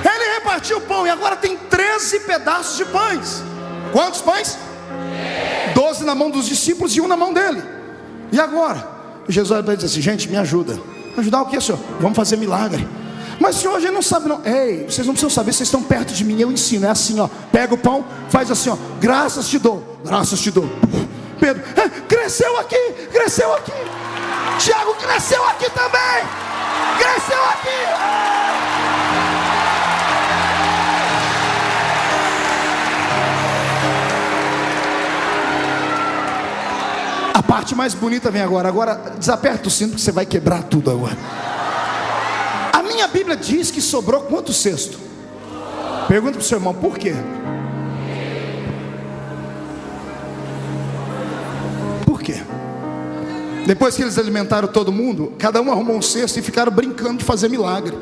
Ele repartiu o pão e agora tem 13 pedaços de pães. Quantos pães? 12 na mão dos discípulos e 1 na mão dele. E agora? Jesus vai dizer assim: gente, me ajuda. Ajudar o que, senhor? Vamos fazer milagre. Mas senhor, a gente não sabe não. Ei, vocês não precisam saber, vocês estão perto de mim, eu ensino. É assim, ó, pega o pão, faz assim, ó, graças te dou, graças te dou. Pedro, cresceu aqui, cresceu aqui. Tiago, cresceu aqui também, cresceu aqui. A parte mais bonita vem agora. Agora desaperta o cinto que você vai quebrar tudo agora. A minha Bíblia diz que sobrou quantos cestos? Pergunta para o seu irmão: por quê? Por quê? Depois que eles alimentaram todo mundo, cada um arrumou um cesto e ficaram brincando de fazer milagre.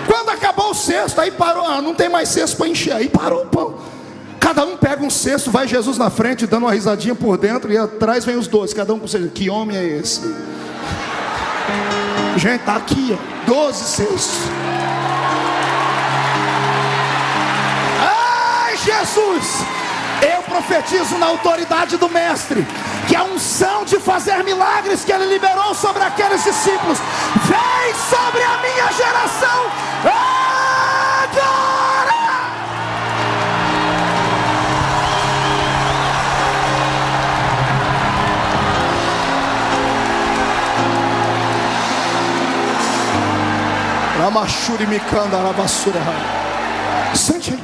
Quando acabou o cesto, aí parou. Não tem mais cesto para encher. Aí parou o pão. Cada um pega um cesto, vai Jesus na frente, dando uma risadinha por dentro, e atrás vem os 12, cada um com o seu. Que homem é esse? Gente, está aqui, ó, 12 cestos. Ai, Jesus! Eu profetizo na autoridade do Mestre, que a unção de fazer milagres que Ele liberou sobre aqueles discípulos, vem sobre a minha geração. Agora! Sente aí.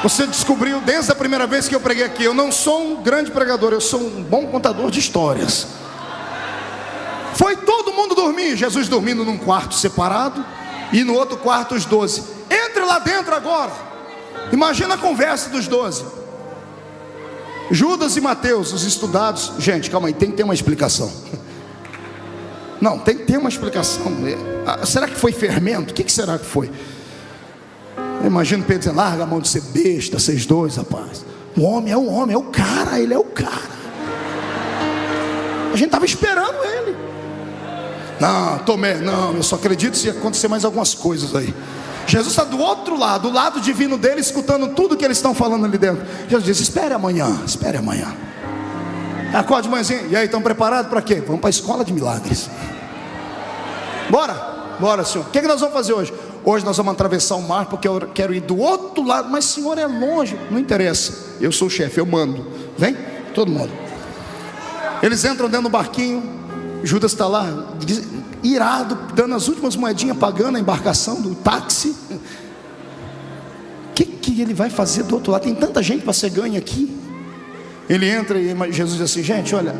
Você descobriu desde a primeira vez que eu preguei aqui: eu não sou um grande pregador, eu sou um bom contador de histórias. Foi todo mundo dormir, Jesus dormindo num quarto separado, e no outro quarto os 12. Entre lá dentro agora. Imagina a conversa dos 12. Judas e Mateus, os estudados. Gente, calma aí, tem que ter uma explicação. Não, tem que ter uma explicação. Será que foi fermento? O que será que foi? Eu imagino Pedro dizendo: larga a mão de ser besta, vocês dois, rapaz. O homem é o homem, é o cara, ele é o cara. A gente estava esperando ele. Não, Tomé, não, eu só acredito se acontecer mais algumas coisas aí. Jesus está do outro lado, do lado divino dele, escutando tudo que eles estão falando ali dentro. Jesus diz: espere amanhã, espere amanhã. Acorde de manhãzinha. E aí, estão preparados para quê? Vamos para a escola de milagres. Bora, bora, senhor. O que nós vamos fazer hoje? Hoje nós vamos atravessar o mar, porque eu quero ir do outro lado. Mas senhor, é longe. Não interessa, eu sou o chefe, eu mando. Vem, todo mundo. Eles entram dentro do barquinho. Judas está lá, irado, dando as últimas moedinhas, pagando a embarcação do táxi. O que ele vai fazer do outro lado? Tem tanta gente para ser ganha aqui. Ele entra e Jesus diz assim: gente, olha,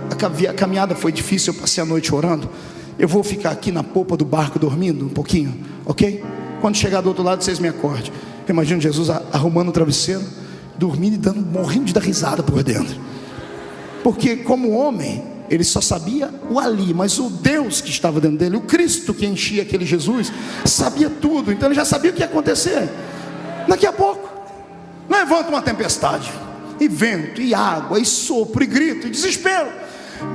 a caminhada foi difícil, eu passei a noite orando. Eu vou ficar aqui na popa do barco dormindo um pouquinho, ok? Quando chegar do outro lado, vocês me acordem. Eu imagino Jesus arrumando o travesseiro, dormindo e morrendo de dar risada por dentro. Porque como homem, ele só sabia o ali, mas o Deus que estava dentro dele, o Cristo que enchia aquele Jesus, sabia tudo. Então ele já sabia o que ia acontecer. Daqui a pouco levanta uma tempestade, e vento, e água, e sopro, e grito, e desespero.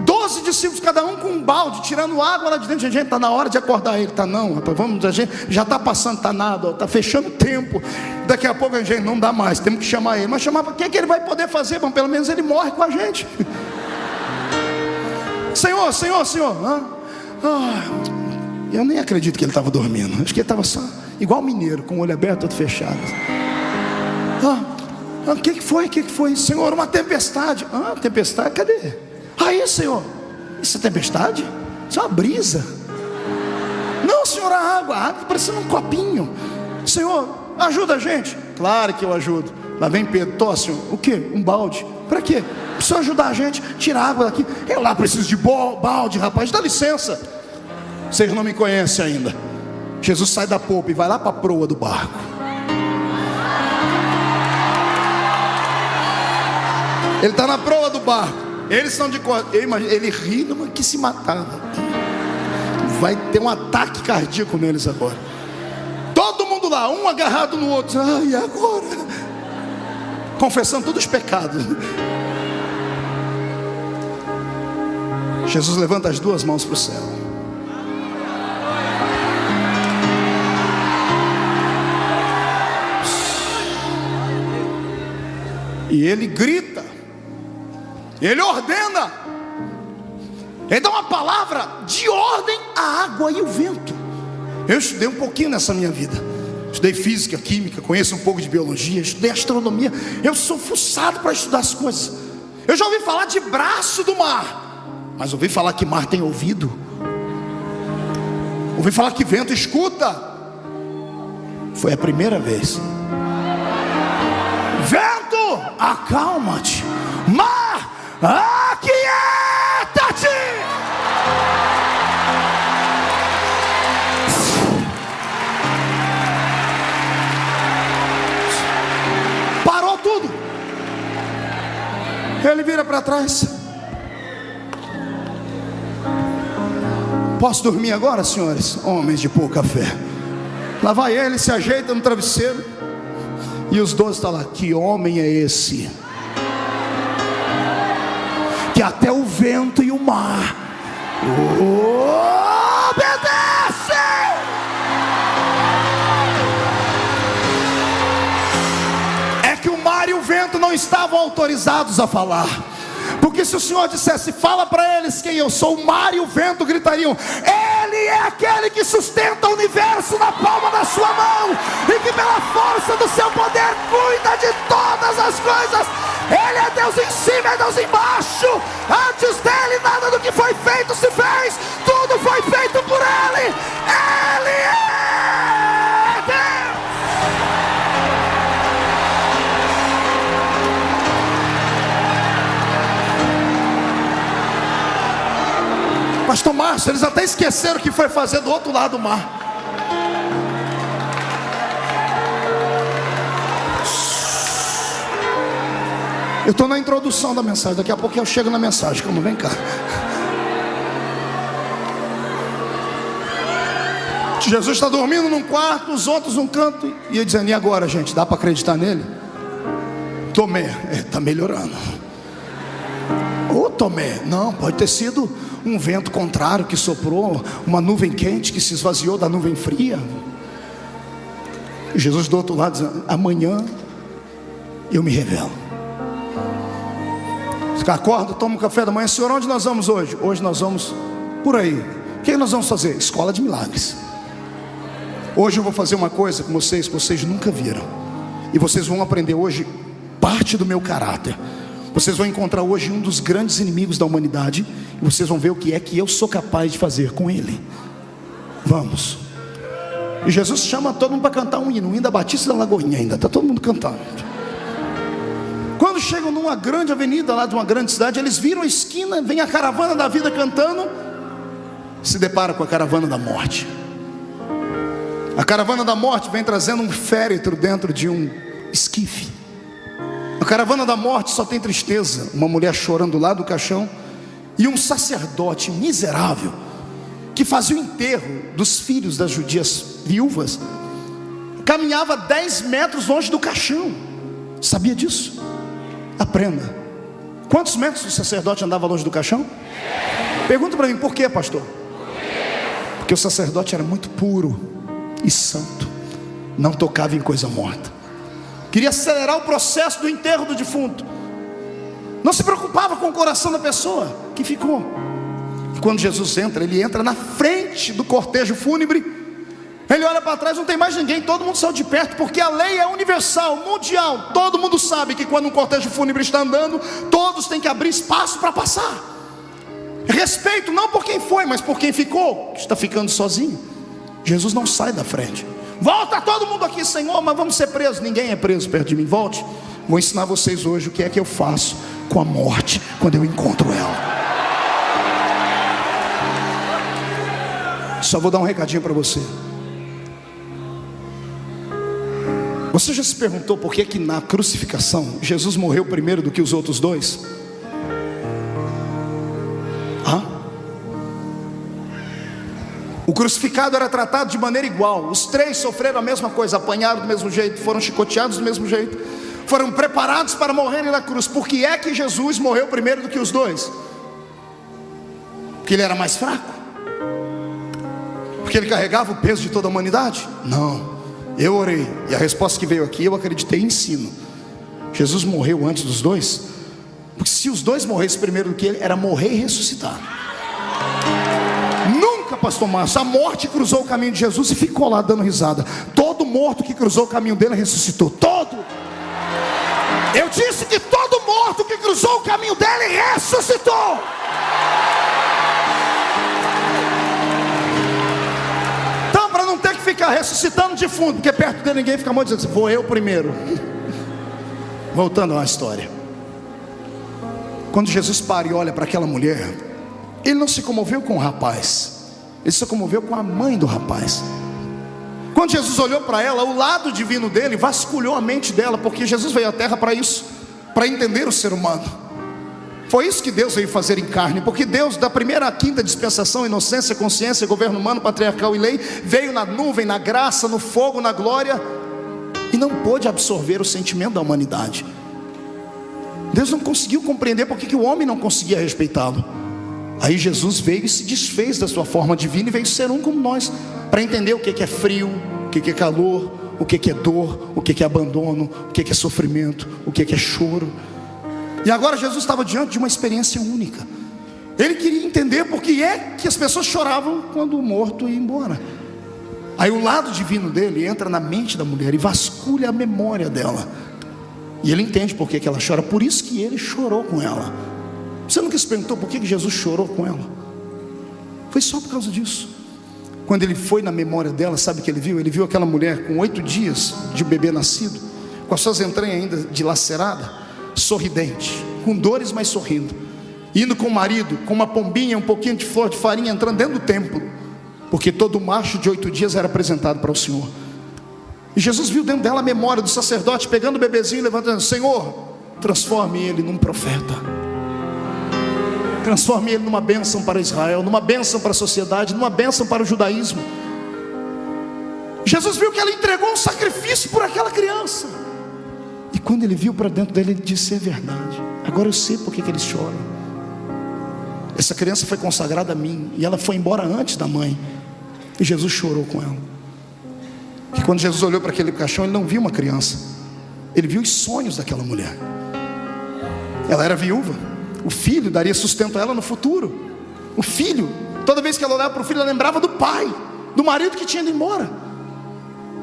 12 discípulos, cada um com um balde, tirando água lá de dentro. Gente, está na hora de acordar ele. Está não, rapaz, vamos, a gente já está passando, está nada, está fechando o tempo. Daqui a pouco a gente não dá mais, temos que chamar ele. Mas chamar, o que ele vai poder fazer? Bom, pelo menos ele morre com a gente. Senhor, eu nem acredito que ele estava dormindo. Acho que ele estava só igual mineiro, com o olho aberto, todo fechado. O que foi? Senhor, uma tempestade. Tempestade, cadê? Aí, Senhor, isso é tempestade? Isso é uma brisa. Não, Senhor, a água está parecendo um copinho. Senhor, ajuda a gente. Claro que eu ajudo. Lá vem Pedro, tosse, o quê? Um balde. Para quê? Precisa ajudar a gente, tirar água daqui. Eu lá preciso de balde, rapaz, dá licença. Vocês não me conhecem ainda. Jesus sai da polpa e vai lá para a proa do barco. Ele está na proa do barco. Eles estão de costas. Ele ri numa que se matava. Vai ter um ataque cardíaco neles agora. Todo mundo lá, um agarrado no outro. E agora? Confessando todos os pecados. Jesus levanta as duas mãos para o céu. E ele grita. Ele ordena. Ele dá uma palavra de ordem à água e o vento. Eu estudei um pouquinho nessa minha vida. Estudei física, química, conheço um pouco de biologia, estudei astronomia. Eu sou fuçado para estudar as coisas. Eu já ouvi falar de braço do mar, mas ouvi falar que mar tem ouvido. Ouvi falar que vento escuta. Foi a primeira vez. Vento, acalma-te. Mar, aquieta-te. Parou tudo. Ele vira para trás. Posso dormir agora, senhores? Homens de pouca fé. Lá vai ele, se ajeita no travesseiro. E os 12 estão lá. Que homem é esse? Que até o vento e o mar obedecem. É que o mar e o vento não estavam autorizados a falar. Porque se o Senhor dissesse, fala para eles quem eu sou, o mar e o vento gritariam: Ele é aquele que sustenta o universo na palma da sua mão, e que pela força do seu poder cuida de todas as coisas. Ele é Deus em cima, é Deus embaixo. Antes dele nada do que foi feito se fez. Tudo foi feito por ele. Ele é Deus. Pastor Márcio, eles até esqueceram o que foi fazer do outro lado do mar. Eu estou na introdução da mensagem. Daqui a pouco eu chego na mensagem. Como vem cá. Jesus está dormindo num quarto, os outros num canto. E ele dizendo: e agora, gente? Dá para acreditar nele? Tomé, está melhorando. Ô Tomé, não, pode ter sido um vento contrário que soprou, uma nuvem quente que se esvaziou da nuvem fria. Jesus do outro lado dizendo: amanhã eu me revelo. Acorda, toma um café da manhã. Senhor, onde nós vamos hoje? Hoje nós vamos por aí. O que nós vamos fazer? Escola de milagres. Hoje eu vou fazer uma coisa com vocês que vocês nunca viram. E vocês vão aprender hoje parte do meu caráter. Vocês vão encontrar hoje um dos grandes inimigos da humanidade. E vocês vão ver o que é que eu sou capaz de fazer com ele. Vamos. E Jesus chama todo mundo para cantar um hino da Batista da Lagoinha ainda. Está todo mundo cantando. Quando chegam numa grande avenida lá de uma grande cidade, eles viram a esquina, vem a caravana da vida cantando. Se depara com a caravana da morte. A caravana da morte vem trazendo um féretro dentro de um esquife. A caravana da morte só tem tristeza, uma mulher chorando lá do caixão, e um sacerdote miserável que fazia o enterro dos filhos das judias viúvas, caminhava 10 metros longe do caixão. Sabia disso? Aprenda. Quantos metros o sacerdote andava longe do caixão? Pergunta para mim, por quê, pastor? Porque o sacerdote era muito puro e santo, não tocava em coisa morta, queria acelerar o processo do enterro do defunto, não se preocupava com o coração da pessoa que ficou. E quando Jesus entra, ele entra na frente do cortejo fúnebre. Ele olha para trás, não tem mais ninguém, todo mundo saiu de perto, porque a lei é universal, mundial. Todo mundo sabe que quando um cortejo fúnebre está andando, todos têm que abrir espaço para passar. Respeito não por quem foi, mas por quem ficou, que está ficando sozinho. Jesus não sai da frente. Volta todo mundo aqui, Senhor, mas vamos ser presos. Ninguém é preso perto de mim, volte. Vou ensinar vocês hoje o que é que eu faço com a morte quando eu encontro ela. Só vou dar um recadinho para você. Você já se perguntou por que na crucificação Jesus morreu primeiro do que os outros dois? O crucificado era tratado de maneira igual. Os três sofreram a mesma coisa, apanharam do mesmo jeito, foram chicoteados do mesmo jeito, foram preparados para morrerem na cruz. Por que é que Jesus morreu primeiro do que os dois? Porque ele era mais fraco? Porque ele carregava o peso de toda a humanidade? Não. Eu orei, e a resposta que veio aqui, eu acreditei e ensino. Jesus morreu antes dos dois, porque se os dois morressem primeiro do que ele, era morrer e ressuscitar. Nunca, pastor Márcio, a morte cruzou o caminho de Jesus e ficou lá dando risada. Todo morto que cruzou o caminho dele ressuscitou. Todo. Eu disse que todo morto que cruzou o caminho dele ressuscitou. Então, para não ter que ficar ressuscitando de fundo, porque perto de ninguém fica muito dizendo assim, vou eu primeiro. Voltando à história. Quando Jesus para e olha para aquela mulher, ele não se comoveu com o rapaz, ele se comoveu com a mãe do rapaz. Quando Jesus olhou para ela, o lado divino dele vasculhou a mente dela, porque Jesus veio à terra para isso, para entender o ser humano. Foi isso que Deus veio fazer em carne, porque Deus, da primeira à quinta dispensação, inocência, consciência, governo humano, patriarcal e lei, veio na nuvem, na graça, no fogo, na glória, e não pôde absorver o sentimento da humanidade. Deus não conseguiu compreender porque que o homem não conseguia respeitá-lo. Aí Jesus veio e se desfez da sua forma divina e veio ser um como nós, para entender o que é frio, o que é calor, o que é dor, o que é abandono, o que é sofrimento, o que é choro. E agora Jesus estava diante de uma experiência única. Ele queria entender por que é que as pessoas choravam quando o morto ia embora. Aí o lado divino dele entra na mente da mulher e vasculha a memória dela, e ele entende por que ela chora. Por isso que ele chorou com ela. Você nunca se perguntou por que Jesus chorou com ela? Foi só por causa disso. Quando ele foi na memória dela, sabe o que ele viu? Ele viu aquela mulher com 8 dias de bebê nascido, com as suas entranhas ainda dilacerada, sorridente, com dores, mas sorrindo, indo com o marido, com uma pombinha, um pouquinho de flor de farinha, entrando dentro do templo, porque todo macho de 8 dias era apresentado para o Senhor. E Jesus viu dentro dela a memória do sacerdote, pegando o bebezinho e levantando: Senhor, transforme ele num profeta, transforme ele numa bênção para Israel, numa bênção para a sociedade, numa bênção para o judaísmo. Jesus viu que ela entregou um sacrifício por aquela criança, e quando ele viu para dentro dele, ele disse: é verdade, agora eu sei por que eles choram. Essa criança foi consagrada a mim, e ela foi embora antes da mãe. E Jesus chorou com ela. E quando Jesus olhou para aquele caixão, ele não viu uma criança, ele viu os sonhos daquela mulher. Ela era viúva, o filho daria sustento a ela no futuro. O filho, toda vez que ela olhava para o filho, ela lembrava do pai, do marido que tinha ido embora.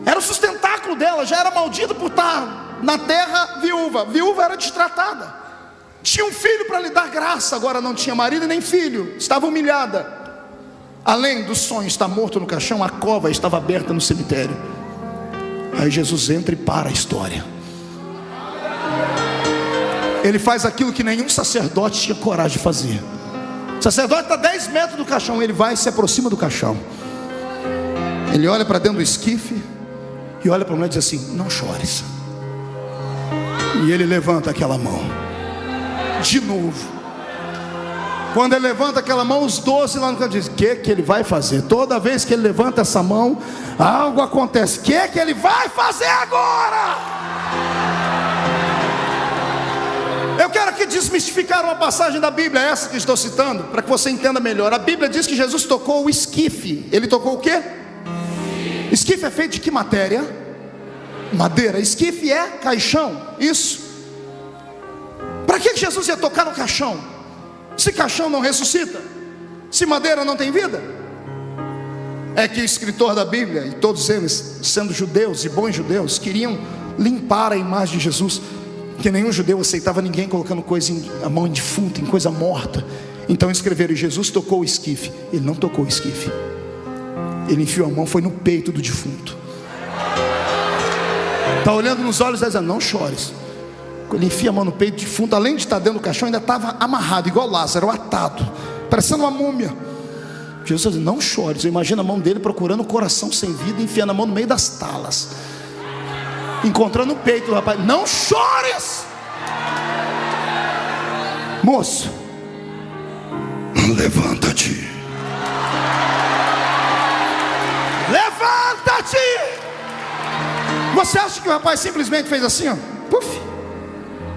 Era o sustentáculo dela, já era maldita por estar na terra viúva. Viúva era destratada, tinha um filho para lhe dar graça, agora não tinha marido e nem filho, estava humilhada. Além do sonho estar morto no caixão, a cova estava aberta no cemitério. Aí Jesus entra e para a história. Ele faz aquilo que nenhum sacerdote tinha coragem de fazer. O sacerdote está a 10 metros do caixão, ele vai e se aproxima do caixão. Ele olha para dentro do esquife e olha para a mulher e diz assim: não chores. E ele levanta aquela mão de novo. Quando ele levanta aquela mão, os 12 lá no canto dizem: o que ele vai fazer? Toda vez que ele levanta essa mão, algo acontece. O que ele vai fazer agora? Eu quero aqui desmistificar uma passagem da Bíblia, essa que estou citando, para que você entenda melhor. A Bíblia diz que Jesus tocou o esquife. Ele tocou o quê? Esquife é feito de que matéria? Madeira. Esquife é caixão. Isso. Para que Jesus ia tocar no caixão? Se caixão não ressuscita, se madeira não tem vida? É que o escritor da Bíblia, e todos eles sendo judeus e bons judeus, queriam limpar a imagem de Jesus, porque nenhum judeu aceitava ninguém colocando coisa a mão em defunto, em coisa morta. Então escreveram: Jesus tocou o esquife. Ele não tocou o esquife, ele enfiou a mão, foi no peito do defunto. Está olhando nos olhos e dizendo: não chores. ele enfia a mão no peito, defunto, além de estar dentro do caixão, ainda estava amarrado, igual Lázaro, atado, parecendo uma múmia. Jesus diz: não chores. Eu imagino a mão dele procurando o coração sem vida, enfiando a mão no meio das talas, encontrando o peito do rapaz. Não chores, moço, levanta-te. Levanta-te. Você acha que o rapaz simplesmente fez assim, ó, puf?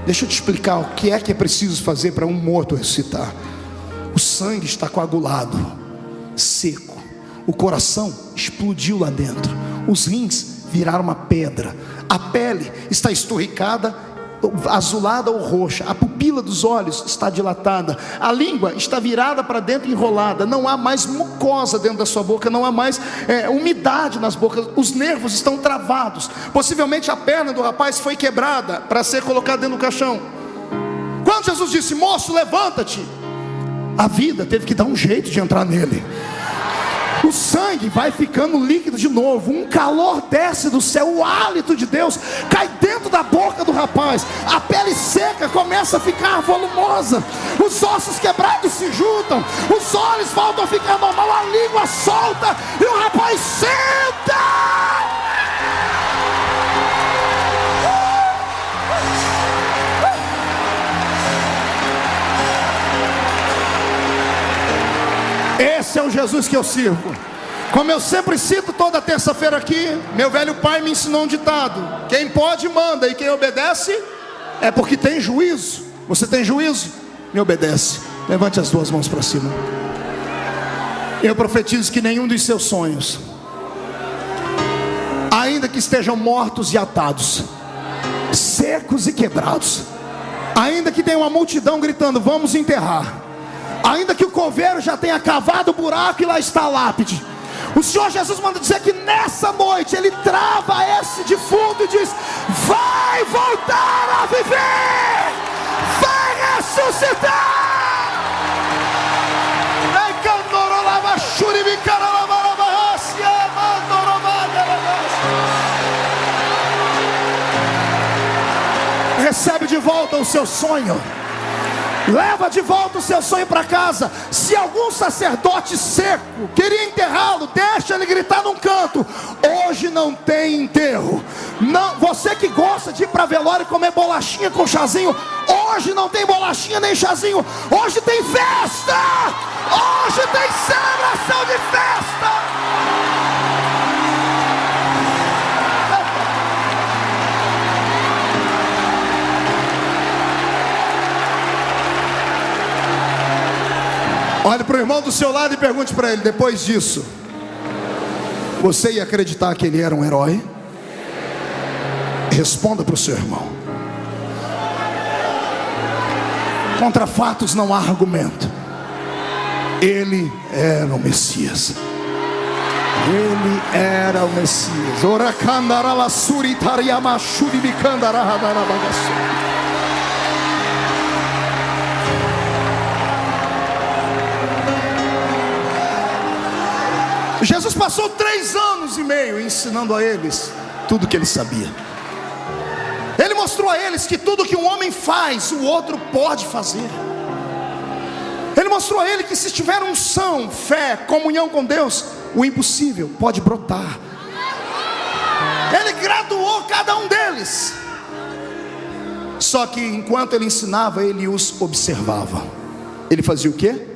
Deixa eu te explicar o que é preciso fazer para um morto ressuscitar. O sangue está coagulado, seco, o coração explodiu lá dentro, os rins viraram uma pedra, a pele está esturricada, azulada ou roxa, a pupila dos olhos está dilatada, a língua está virada para dentro e enrolada, não há mais mucosa dentro da sua boca, não há mais umidade nas bocas, os nervos estão travados, possivelmente a perna do rapaz foi quebrada para ser colocada dentro do caixão. Quando Jesus disse: moço, levanta-te, a vida teve que dar um jeito de entrar nele. O sangue vai ficando líquido de novo, um calor desce do céu, o hálito de Deus cai dentro da boca do rapaz, a pele seca começa a ficar volumosa, os ossos quebrados se juntam, os olhos voltam a ficar normal, a língua solta e o rapaz senta. Esse é o Jesus que eu sirvo. Como eu sempre cito toda terça-feira aqui, meu velho pai me ensinou um ditado: quem pode manda, e quem obedece é porque tem juízo. Você tem juízo? Me obedece. Levante as duas mãos para cima. Eu profetizo que nenhum dos seus sonhos, ainda que estejam mortos e atados, secos e quebrados, ainda que tenha uma multidão gritando: vamos enterrar, ainda que o coveiro já tenha cavado o buraco e lá está a lápide, o Senhor Jesus manda dizer que nessa noite Ele trava esse defunto e diz: vai voltar a viver, vai ressuscitar. Recebe de volta o seu sonho. Leva de volta o seu sonho para casa. Se algum sacerdote seco queria enterrá-lo, deixa ele gritar num canto: hoje não tem enterro. Não, você que gosta de ir para velório e comer bolachinha com chazinho, hoje não tem bolachinha nem chazinho. Hoje tem festa. Hoje tem celebração de festa. Olhe para o irmão do seu lado e pergunte para ele: depois disso, você ia acreditar que ele era um herói? Responda para o seu irmão. Contra fatos não há argumento. Ele era o Messias. Ele era o Messias. Jesus passou 3 anos e meio ensinando a eles tudo que ele sabia. Ele mostrou a eles que tudo que um homem faz, o outro pode fazer. Ele mostrou a eles que se tiver unção, fé, comunhão com Deus, o impossível pode brotar. Ele graduou cada um deles. Só que enquanto ele ensinava, ele os observava. Ele fazia o quê?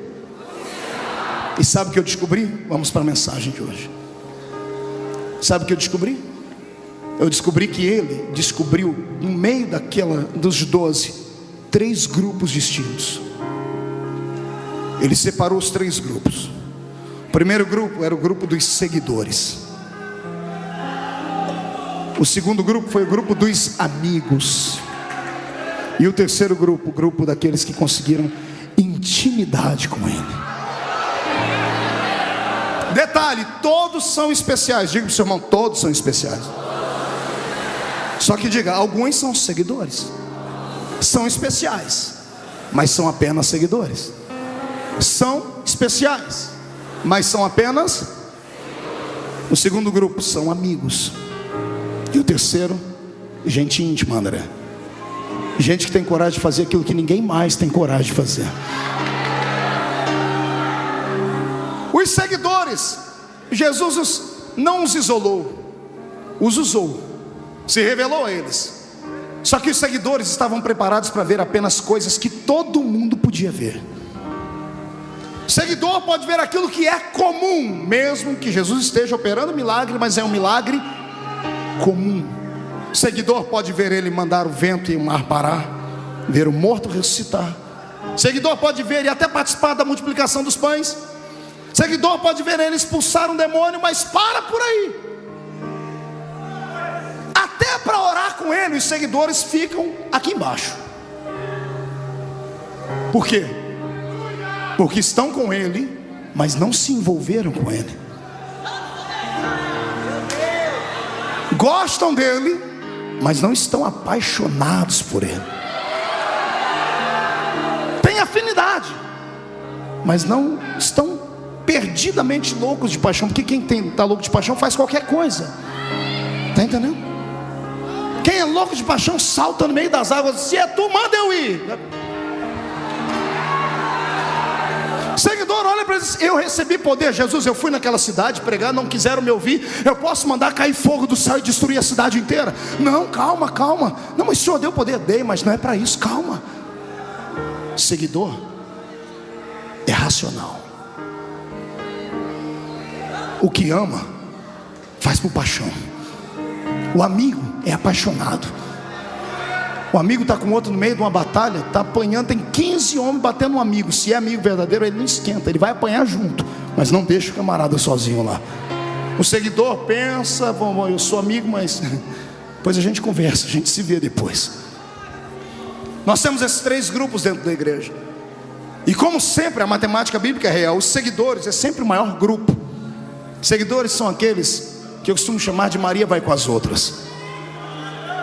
E sabe o que eu descobri? Vamos para a mensagem de hoje. Sabe o que eu descobri? Eu descobri que ele descobriu, no meio dos 12, 3 grupos distintos. Ele separou os 3 grupos. O primeiro grupo era o grupo dos seguidores. O segundo grupo foi o grupo dos amigos. E o terceiro grupo, o grupo daqueles que conseguiram intimidade com ele. Detalhe, todos são especiais. Diga para o seu irmão: todos são especiais. Só que diga: alguns são seguidores. São especiais, mas são apenas seguidores. São especiais, mas são apenas. O segundo grupo são amigos. E o terceiro, gente íntima, André. Gente que tem coragem de fazer aquilo que ninguém mais tem coragem de fazer. Os seguidores, Jesus não os isolou, os usou, se revelou a eles. Só que os seguidores estavam preparados para ver apenas coisas que todo mundo podia ver. O seguidor pode ver aquilo que é comum, mesmo que Jesus esteja operando milagre, mas é um milagre comum. O seguidor pode ver ele mandar o vento e o mar parar, ver o morto ressuscitar. O seguidor pode ver e até participar da multiplicação dos pães. O seguidor pode ver ele expulsar um demônio, mas para por aí. Até para orar com ele, os seguidores ficam aqui embaixo. Por quê? Porque estão com ele, mas não se envolveram com ele. Gostam dele, mas não estão apaixonados por ele. Têm afinidade, mas não estão perdidamente loucos de paixão. Porque quem está louco de paixão faz qualquer coisa. Está entendendo? Quem é louco de paixão salta no meio das águas. Se é tu, manda eu ir. Seguidor olha para ele e diz: eu recebi poder. Jesus, eu fui naquela cidade pregar, não quiseram me ouvir. Eu posso mandar cair fogo do céu e destruir a cidade inteira? Não, calma, calma. Não, mas o Senhor deu poder? Dei, mas não é para isso, calma. Seguidor é racional. O que ama faz por paixão. O amigo é apaixonado. O amigo está com outro no meio de uma batalha, está apanhando, tem 15 homens batendo um amigo. Se é amigo verdadeiro, ele não esquenta, ele vai apanhar junto, mas não deixa o camarada sozinho lá. O seguidor pensa: bom, eu sou amigo, mas depois a gente conversa, a gente se vê depois. Nós temos esses 3 grupos dentro da igreja. E como sempre, a matemática bíblica é real. Os seguidores é sempre o maior grupo. Seguidores são aqueles que eu costumo chamar de Maria vai com as outras.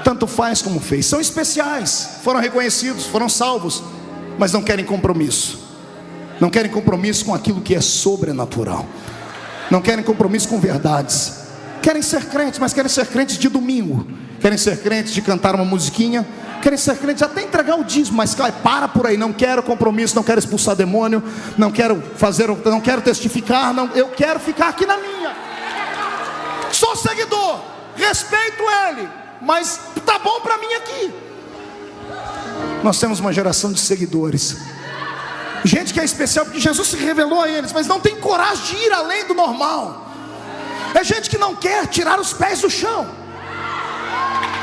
Tanto faz como fez. São especiais, foram reconhecidos, foram salvos, mas não querem compromisso. Não querem compromisso com aquilo que é sobrenatural. Não querem compromisso com verdades. Querem ser crentes, mas querem ser crentes de domingo. Querem ser crentes de cantar uma musiquinha. Querem ser crentes até entregar o dízimo, mas para por aí. Não quero compromisso, não quero expulsar demônio, não quero testificar, não, eu quero ficar aqui na minha. Sou seguidor, respeito ele, mas tá bom para mim aqui. Nós temos uma geração de seguidores, gente que é especial porque Jesus se revelou a eles, mas não tem coragem de ir além do normal. É gente que não quer tirar os pés do chão.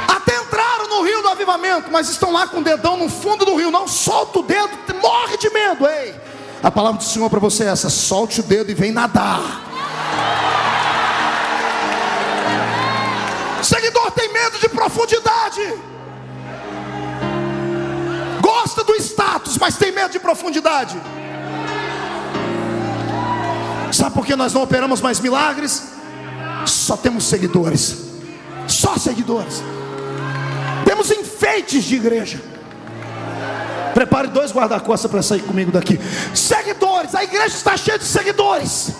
Até entraram no rio do avivamento, mas estão lá com o dedão no fundo do rio. Não solta o dedo, morre de medo. Ei, a palavra do Senhor para você é essa: solte o dedo e vem nadar. Seguidor tem medo de profundidade. Gosta do status, mas tem medo de profundidade. Sabe por que nós não operamos mais milagres? Só temos seguidores. Só seguidores. Temos enfeites de igreja. Prepare 2 guarda-costas para sair comigo daqui. Seguidores, a igreja está cheia de seguidores.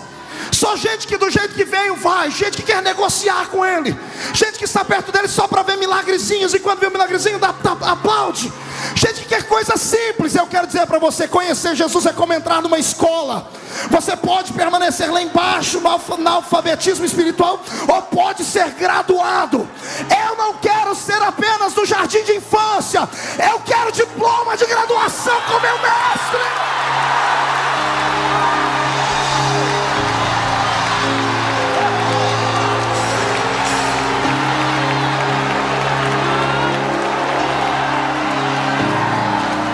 Só gente que do jeito que veio vai. Gente que quer negociar com ele. Gente que está perto dele só para ver milagrezinhos, e quando vê um milagrezinho aplaude. Gente que quer coisas simples. Eu quero dizer para você: conhecer Jesus é como entrar numa escola. Você pode permanecer lá embaixo no alfabetismo espiritual, ou pode ser graduado. Eu não quero ser apenas do jardim de infância. Eu quero diploma de graduação com meu mestre.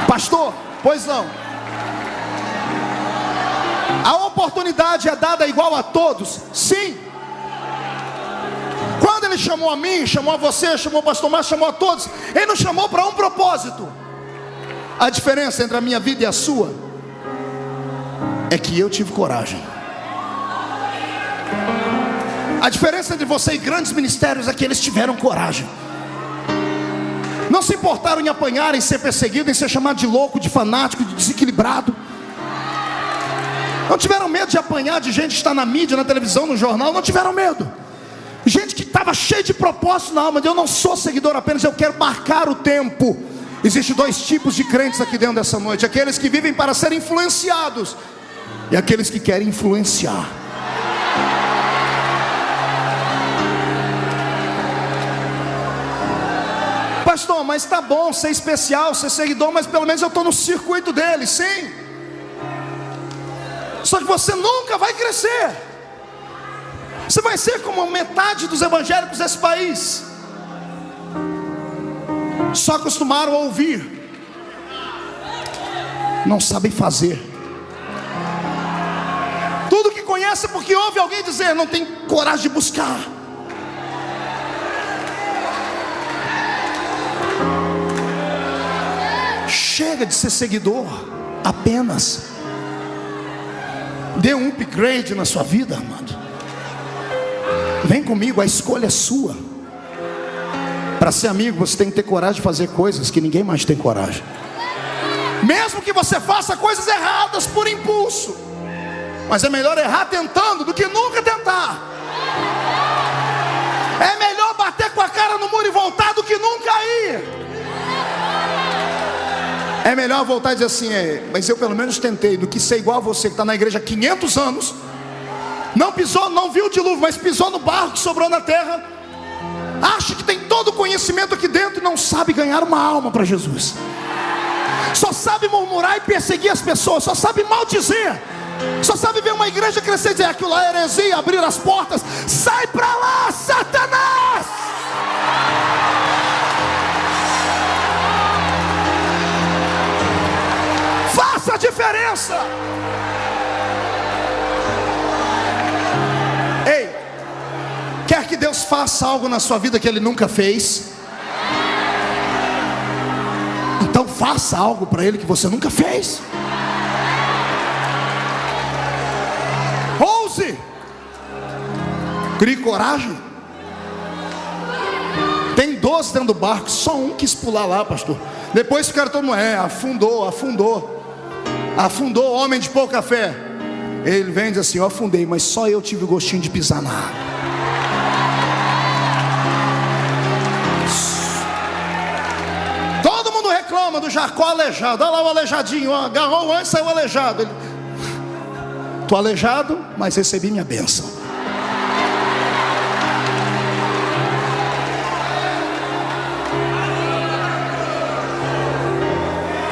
Pastor, pois não. A oportunidade é dada igual a todos? Sim. Quando ele chamou a mim, chamou a você, chamou o pastor Márcio, chamou a todos, ele nos chamou para um propósito. A diferença entre a minha vida e a sua é que eu tive coragem. A diferença entre você e grandes ministérios é que eles tiveram coragem. Não se importaram em apanhar, em ser perseguido, em ser chamado de louco, de fanático, de desequilibrado. Não tiveram medo de apanhar de gente que está na mídia, na televisão, no jornal. Não tiveram medo. Gente que estava cheia de propósito na alma. Eu não sou seguidor apenas, eu quero marcar o tempo. Existem dois tipos de crentes aqui dentro dessa noite: aqueles que vivem para serem influenciados e aqueles que querem influenciar. Pastor, mas tá bom ser especial, ser seguidor, mas pelo menos eu estou no circuito deles. Sim, só que você nunca vai crescer. Você vai ser como metade dos evangélicos desse país. Só acostumaram a ouvir, não sabem fazer. Tudo que conhece porque ouve alguém dizer, não tem coragem de buscar. Chega de ser seguidor apenas. Dê um upgrade na sua vida, amado. Vem comigo, a escolha é sua. Para ser amigo, você tem que ter coragem de fazer coisas que ninguém mais tem coragem. Mesmo que você faça coisas erradas por impulso, mas é melhor errar tentando do que nunca tentar. É melhor bater com a cara no muro e voltar do que nunca ir. É melhor voltar e dizer assim, mas eu pelo menos tentei, do que ser igual a você que está na igreja há 500 anos, não pisou, não viu o dilúvio, mas pisou no barro que sobrou na terra, acha que tem todo o conhecimento aqui dentro e não sabe ganhar uma alma para Jesus. Só sabe murmurar e perseguir as pessoas, só sabe maldizer, só sabe ver uma igreja crescer e dizer, aquilo lá é heresia, abrir as portas. Sai para lá, Satanás! Faça a diferença. Ei, quer que Deus faça algo na sua vida que Ele nunca fez? Então faça algo para Ele que você nunca fez. Ouse. Crie coragem. Tem 12 dentro do barco, só um quis pular lá, pastor. Depois ficaram todo mundo, afundou, homem de pouca fé. Ele vem e diz assim, eu afundei, mas só eu tive o gostinho de pisar na água. Todo mundo reclama do Jacó aleijado. Olha lá o aleijadinho, agarrou antes, saiu aleijado. Ele, tô aleijado, mas recebi minha bênção.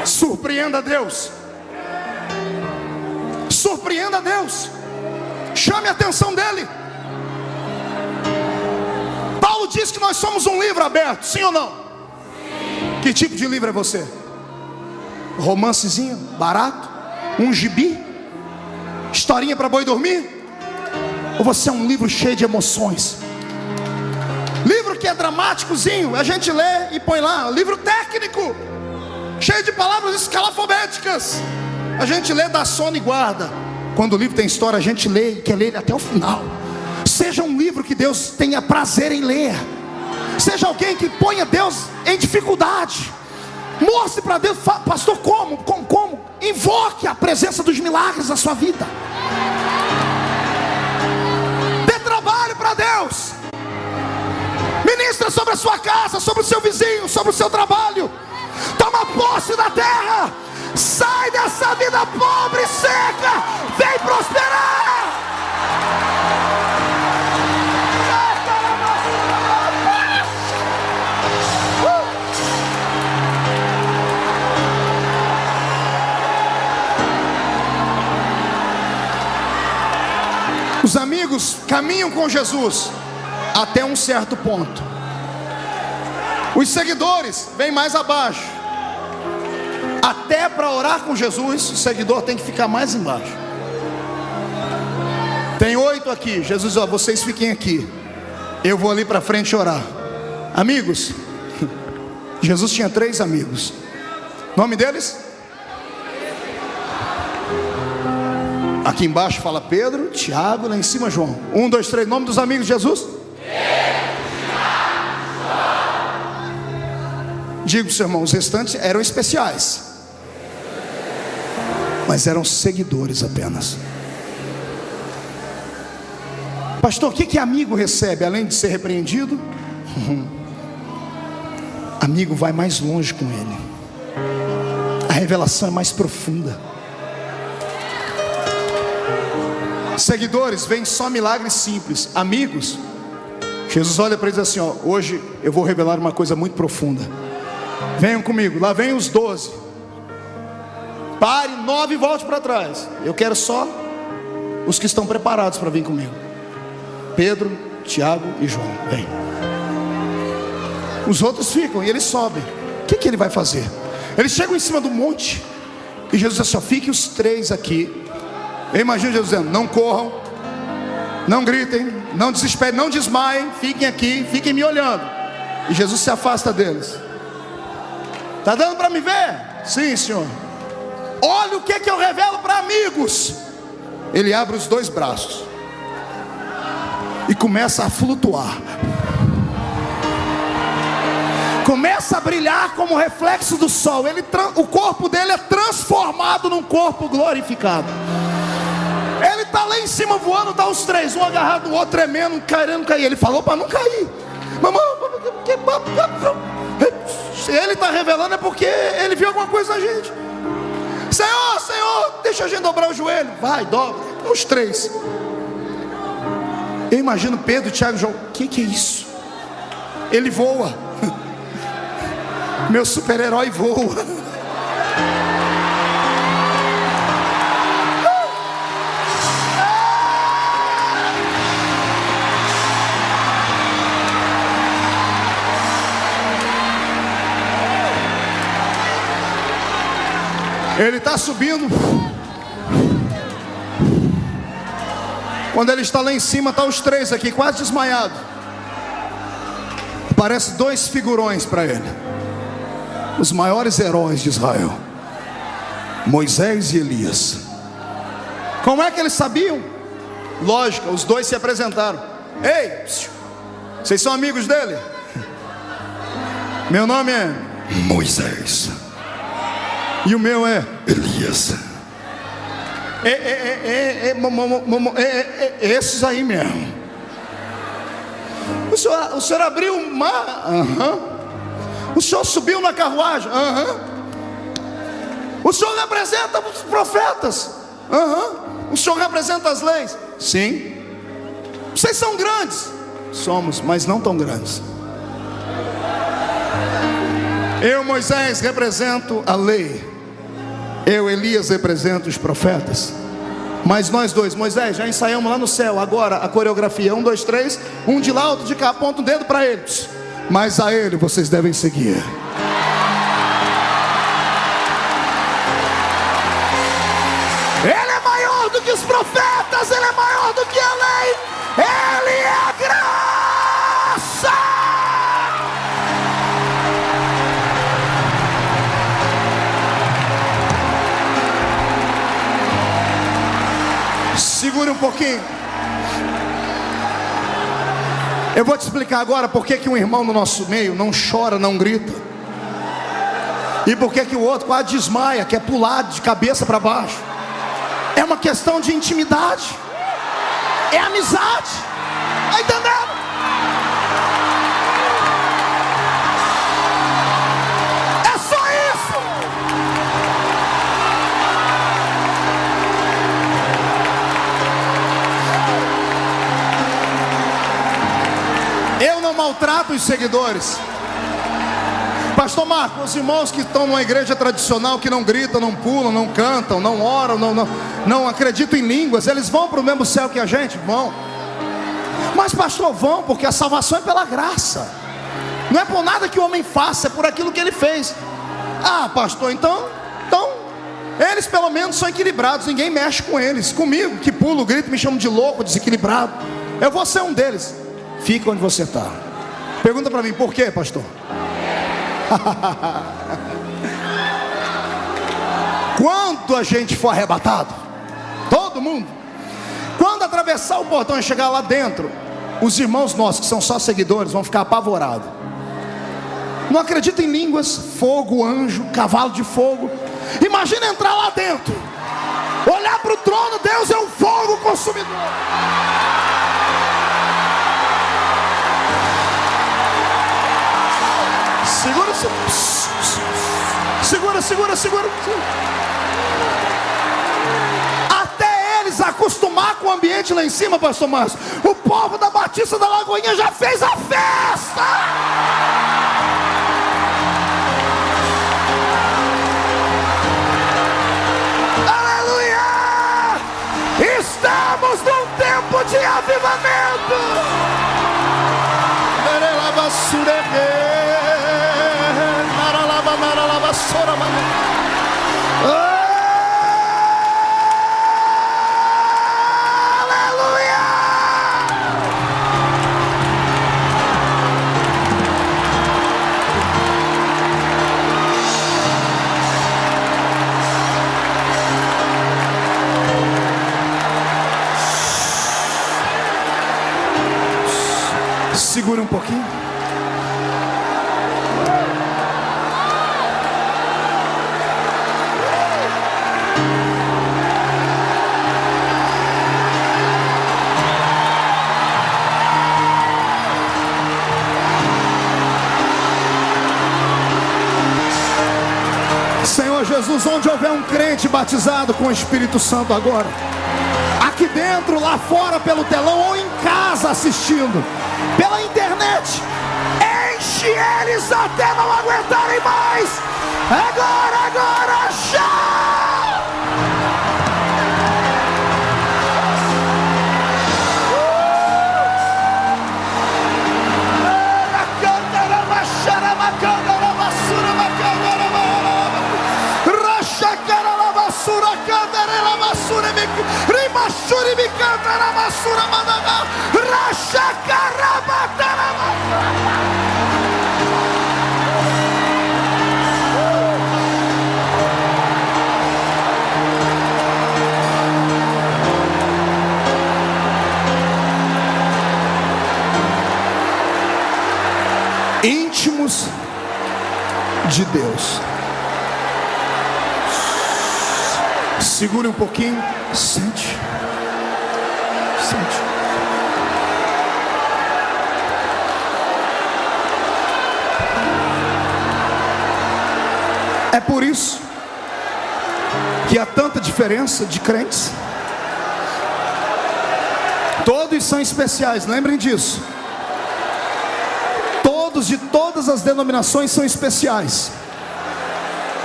Surpreenda Deus. Surpreenda Deus. Chame a atenção dele. Paulo diz que nós somos um livro aberto, sim ou não? Sim. Que tipo de livro é você? Romancezinho, barato? Um gibi? Historinha para boi dormir? Ou você é um livro cheio de emoções? Livro que é dramáticozinho, a gente lê e põe lá. Livro técnico, cheio de palavras escalafobéticas, a gente lê, dá sono e guarda. Quando o livro tem história, a gente lê e quer ler ele até o final. Seja um livro que Deus tenha prazer em ler. Seja alguém que ponha Deus em dificuldade. Mostre para Deus, pastor, como? Invoque a presença dos milagres na sua vida. Dê trabalho para Deus. Ministra sobre a sua casa, sobre o seu vizinho, sobre o seu trabalho. Toma posse da terra. Sai dessa vida pobre e seca. Vem prosperar. Os amigos caminham com Jesus até um certo ponto. Os seguidores vêm mais abaixo. Até para orar com Jesus, o seguidor tem que ficar mais embaixo. Tem 8 aqui. Jesus diz, vocês fiquem aqui, eu vou ali para frente orar. Amigos, Jesus tinha 3 amigos. Nome deles? Aqui embaixo fala Pedro, Tiago, lá em cima João. 1, 2, 3, nome dos amigos de Jesus? Digo, seu irmão, os restantes eram especiais, mas eram seguidores apenas. Pastor, o que amigo recebe além de ser repreendido? Amigo vai mais longe com ele. revelação é mais profunda. Seguidores veem só milagres simples. Amigos, Jesus olha para eles assim, ó: hoje eu vou revelar uma coisa muito profunda. Venham comigo. Lá vem os 12. Pare 9 e volte para trás. Eu quero só os que estão preparados para vir comigo. Pedro, Tiago e João. Vem. Os outros ficam e eles sobem. O que ele vai fazer? Eles chegam em cima do monte e Jesus diz assim: ó, fiquem os 3 aqui. Eu imagino Jesus dizendo: não corram, não gritem, não desesperem, não desmaiem, fiquem aqui, fiquem me olhando. E Jesus se afasta deles. Está dando para me ver? Sim, Senhor. Olha o que eu revelo para amigos. Ele abre os 2 braços e começa a flutuar. Começa a brilhar como reflexo do sol. O corpo dele é transformado num corpo glorificado. Ele está lá em cima voando, está os 3, um agarrado no outro, tremendo, querendo cair. Ele falou para não cair. Mamãe, se ele está revelando é porque ele viu alguma coisa na gente. Senhor, Senhor, deixa a gente dobrar o joelho. Vai, dobra. Os 3. Eu imagino Pedro, Tiago e João. O que é isso? Ele voa. Meu super-herói voa. Ele está subindo. Quando ele está lá em cima, está os 3 aqui, quase desmaiados. Aparece 2 figurões para ele, os maiores heróis de Israel, Moisés e Elias. Como é que eles sabiam? Lógico, os 2 se apresentaram. Ei, vocês são amigos dele? Meu nome é Moisés. E o meu é Elias. Esses aí mesmo. O senhor abriu o mar? O senhor subiu na carruagem? O senhor representa os profetas? O senhor representa as leis? Sim. Vocês são grandes? Somos, mas não tão grandes. Eu, Moisés, represento a lei. Eu, Elias, represento os profetas. Mas nós 2, Moisés, já ensaiamos lá no céu. Agora a coreografia, 1, 2, 3. Um de lá, outro de cá, aponta o dedo para eles. Mas a ele vocês devem seguir. Ele é maior do que os profetas. Ele é maior do que a lei. Ele é a graça. Segure um pouquinho. Eu vou te explicar agora por que um irmão no nosso meio não chora, não grita. E por que o outro quase desmaia, quer pular de cabeça para baixo. É uma questão de intimidade. É amizade. Está entendendo? É só isso. Eu não maltrato os seguidores. Pastor Marco, os irmãos que estão numa igreja tradicional, que não gritam, não pulam, não cantam, não oram, não acreditam em línguas, eles vão para o mesmo céu que a gente? Vão. Mas pastor, vão, porque a salvação é pela graça. Não é por nada que o homem faça, é por aquilo que ele fez. Ah, pastor, então eles pelo menos são equilibrados, ninguém mexe com eles. Comigo, que pulo, grito, me chamam de louco, desequilibrado. Eu vou ser um deles. Fica onde você está. Pergunta para mim, por quê, pastor? Quando a gente for arrebatado, todo mundo, quando atravessar o portão e chegar lá dentro, os irmãos nossos que são só seguidores vão ficar apavorados. Não acredita em línguas, fogo, anjo, cavalo de fogo. Imagina entrar lá dentro, olhar para o trono, Deus é um fogo consumidor. Segura, segura, segura. Até eles acostumar com o ambiente lá em cima, pastor Márcio, o povo da Batista da Lagoinha já fez a festa. Aleluia! Estamos num tempo de avivamento. Segura um pouquinho. Senhor Jesus, onde houver um crente batizado com o Espírito Santo agora, aqui dentro, lá fora pelo telão ou em casa assistindo pela internet, enche eles até não aguentarem mais. Agora, agora, já! Íntimos de Deus. Segure um pouquinho. Sente. Sente. É por isso que há tanta diferença de crentes. Todos são especiais, lembrem disso. Todos de todas as denominações são especiais,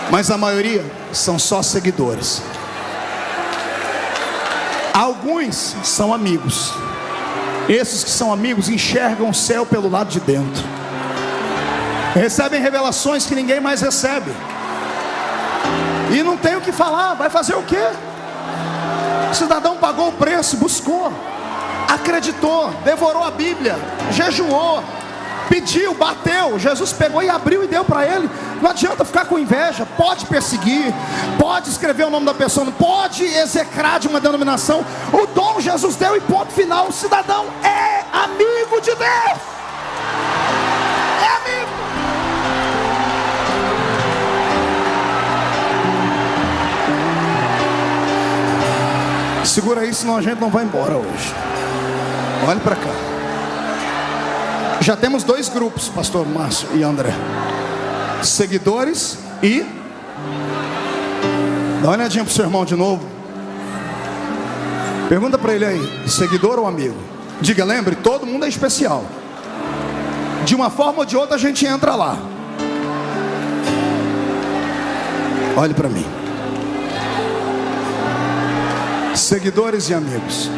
mas a maioria são só seguidores. Alguns são amigos. Esses que são amigos enxergam o céu pelo lado de dentro, recebem revelações que ninguém mais recebe, e não tem o que falar. Vai fazer o quê? O cidadão pagou o preço, buscou, acreditou, devorou a Bíblia, jejuou, pediu, bateu. Jesus pegou e abriu e deu para ele. Não adianta ficar com inveja. Pode perseguir, pode escrever o nome da pessoa, não pode execrar de uma denominação. O dom Jesus deu e ponto final. O cidadão é amigo de Deus. É amigo. Segura aí, senão a gente não vai embora hoje. Olhe para cá. Já temos dois grupos, pastor Márcio e André: seguidores e... Dá uma olhadinha pro seu irmão de novo. Pergunta para ele aí: seguidor ou amigo? Diga, lembre, todo mundo é especial. De uma forma ou de outra a gente entra lá. Olhe para mim. Seguidores e amigos.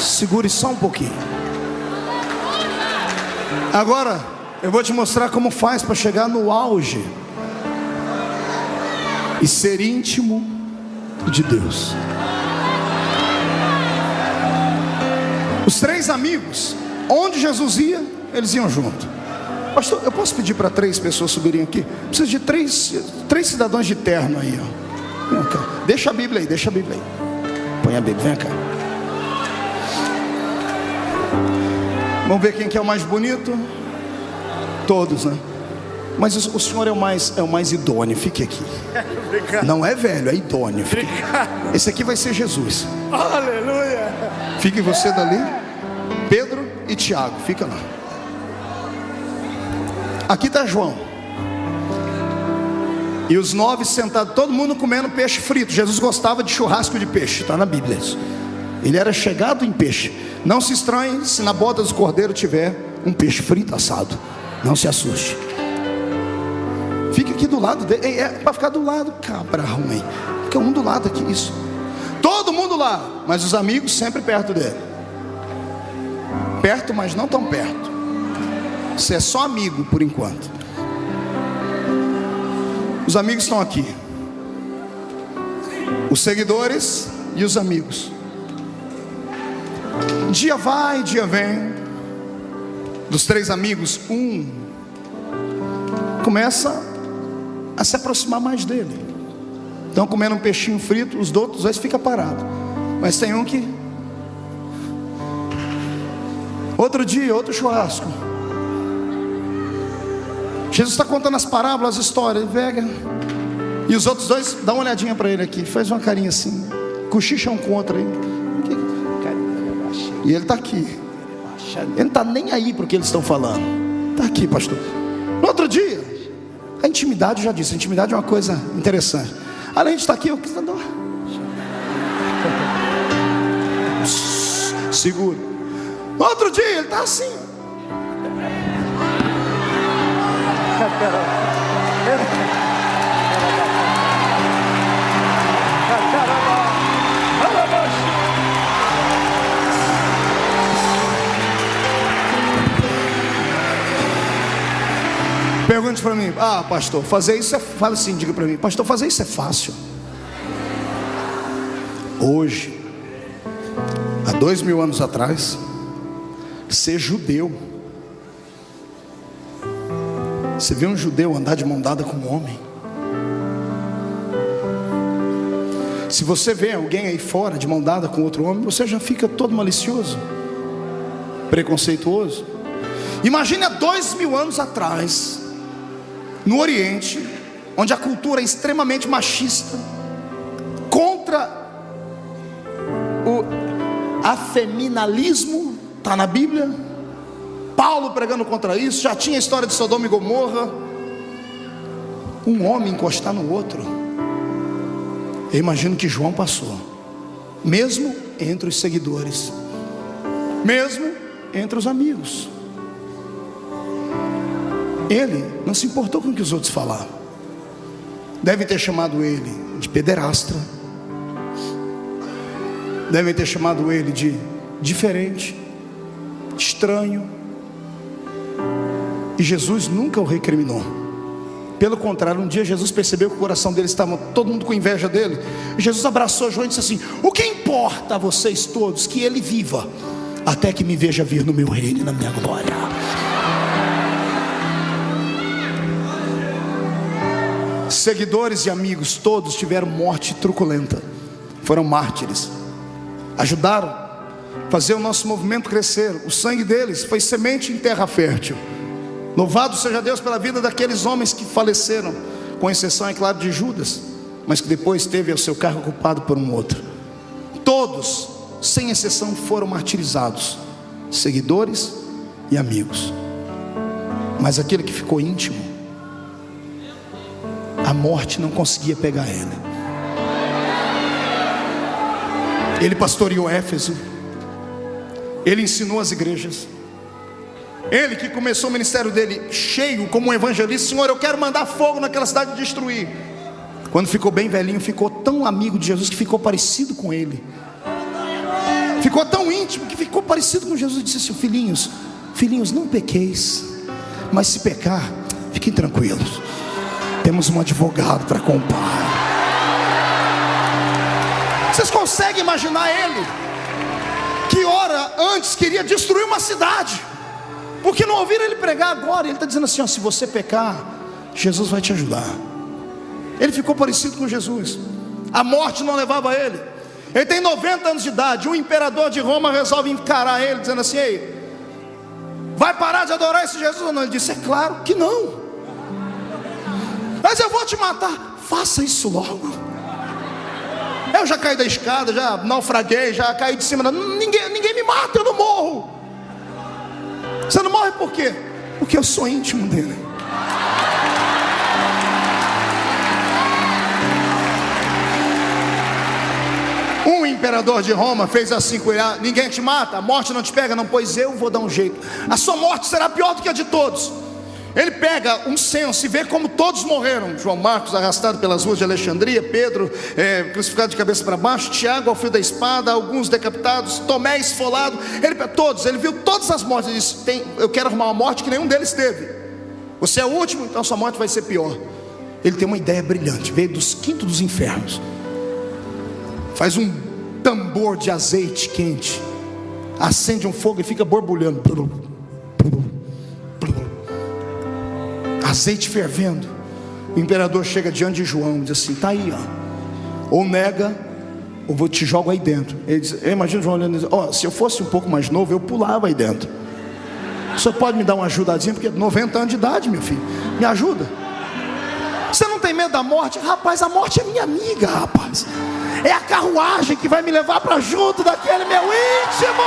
Segure só um pouquinho. Agora eu vou te mostrar como faz para chegar no auge e ser íntimo de Deus. Os três amigos, onde Jesus ia, eles iam junto. Pastor, eu posso pedir para 3 pessoas subirem aqui? Preciso de três cidadãos de terno aí, ó. Vem cá. Deixa a Bíblia aí, deixa a Bíblia aí. Põe a Bíblia, vem cá. Vamos ver quem que é o mais bonito. Todos, né? Mas o senhor é o mais idôneo. Fique aqui. Não é velho, é idôneo. Esse aqui vai ser Jesus. Aleluia. Fique você dali. Pedro e Tiago, fica lá. Aqui está João. E os 9 sentados, todo mundo comendo peixe frito. Jesus gostava de churrasco de peixe, está na Bíblia isso. Ele era chegado em peixe. Não se estranhe se na boda do cordeiro tiver um peixe frito assado. Não se assuste. Fica aqui do lado dele. É para ficar do lado, cabra ruim. Fica um do lado aqui, isso. Todo mundo lá, mas os amigos sempre perto dele. Perto, mas não tão perto. Você é só amigo por enquanto. Os amigos estão aqui. Os seguidores e os amigos. Dia vai, dia vem. Dos 3 amigos, um começa a se aproximar mais dele. Estão comendo um peixinho frito, os outros 2 ficam parados. Mas tem um que... Outro dia, outro churrasco. Jesus está contando as parábolas, as histórias. Ele pega, e os outros 2 dão uma olhadinha para ele aqui. Faz uma carinha assim. Cochicha um com o outro aí. E ele está aqui. Ele não está nem aí para o que eles estão falando. Está aqui, pastor. No outro dia, a intimidade, já disse, a intimidade é uma coisa interessante. Além de estar aqui, eu quis andar. Seguro. No outro dia, ele está assim. Pergunte para mim: ah, pastor, fazer isso é... Fala assim, diga para mim: pastor, fazer isso é fácil. Hoje, há 2000 anos atrás, ser judeu, você vê um judeu andar de mão dada com um homem. Se você vê alguém aí fora de mão dada com outro homem, você já fica todo malicioso, preconceituoso. Imagine há 2000 anos atrás, no Oriente, onde a cultura é extremamente machista, contra o afeminalismo, está na Bíblia. Paulo pregando contra isso. Já tinha a história de Sodoma e Gomorra. Um homem encostar no outro. Eu imagino que João passou, mesmo entre os seguidores, mesmo entre os amigos. Ele não se importou com o que os outros falavam. Devem ter chamado ele de pederastra, devem ter chamado ele de diferente, estranho. E Jesus nunca o recriminou. Pelo contrário, um dia Jesus percebeu que o coração dele estava todo mundo com inveja dele. Jesus abraçou João e disse assim: o que importa a vocês todos que ele viva, até que me veja vir no meu reino e na minha glória. Seguidores e amigos todos tiveram morte truculenta, foram mártires, ajudaram a fazer o nosso movimento crescer. O sangue deles foi semente em terra fértil. Louvado seja Deus pela vida daqueles homens que faleceram, com exceção, é claro, de Judas, mas que depois teve o seu cargo ocupado por um outro. Todos, sem exceção, foram martirizados, seguidores e amigos. Mas aquele que ficou íntimo, a morte não conseguia pegar ele. Ele pastoreou Éfeso, ele ensinou as igrejas. Ele que começou o ministério dele cheio como um evangelista: Senhor, eu quero mandar fogo naquela cidade e destruir. Quando ficou bem velhinho, ficou tão amigo de Jesus que ficou parecido com ele. Ficou tão íntimo que ficou parecido com Jesus e disse assim: filhinhos, não pequeis, mas se pecar, fiquem tranquilos, temos um advogado para com o Pai. Vocês conseguem imaginar ele, que hora antes queria destruir uma cidade, porque não ouviram ele pregar agora? Ele está dizendo assim: ó, se você pecar, Jesus vai te ajudar. Ele ficou parecido com Jesus. A morte não levava ele. Ele tem 90 anos de idade. O imperador de Roma resolve encarar ele, dizendo assim: ei, vai parar de adorar esse Jesus ou não? Ele disse: é claro que não. Mas eu vou te matar. Faça isso logo. Eu já caí da escada, já naufraguei, já caí de cima. Ninguém me mata, eu não morro. Você não morre por quê? Porque eu sou íntimo dele. Um imperador de Roma fez assim com ele: ninguém te mata, a morte não te pega, não, pois eu vou dar um jeito. A sua morte será pior do que a de todos. Ele pega um censo e vê como todos morreram. João Marcos arrastado pelas ruas de Alexandria, Pedro crucificado de cabeça para baixo, Tiago ao fio da espada, alguns decapitados, Tomé esfolado. Ele viu todas as mortes. Ele disse: eu quero arrumar uma morte que nenhum deles teve. Você é o último, então sua morte vai ser pior. Ele tem uma ideia brilhante. Veio dos quintos dos infernos, faz um tambor de azeite quente, acende um fogo e fica borbulhando, azeite fervendo. O imperador chega diante de João e diz assim: tá aí, ó, ou nega, ou vou te jogo aí dentro. Ele diz, eu imagino João olhando e diz: ó, se eu fosse um pouco mais novo, eu pulava aí dentro. O senhor pode me dar uma ajudadinha? Porque 90 anos de idade, meu filho, me ajuda. Você não tem medo da morte? Rapaz, a morte é minha amiga, rapaz. É a carruagem que vai me levar para junto daquele meu íntimo.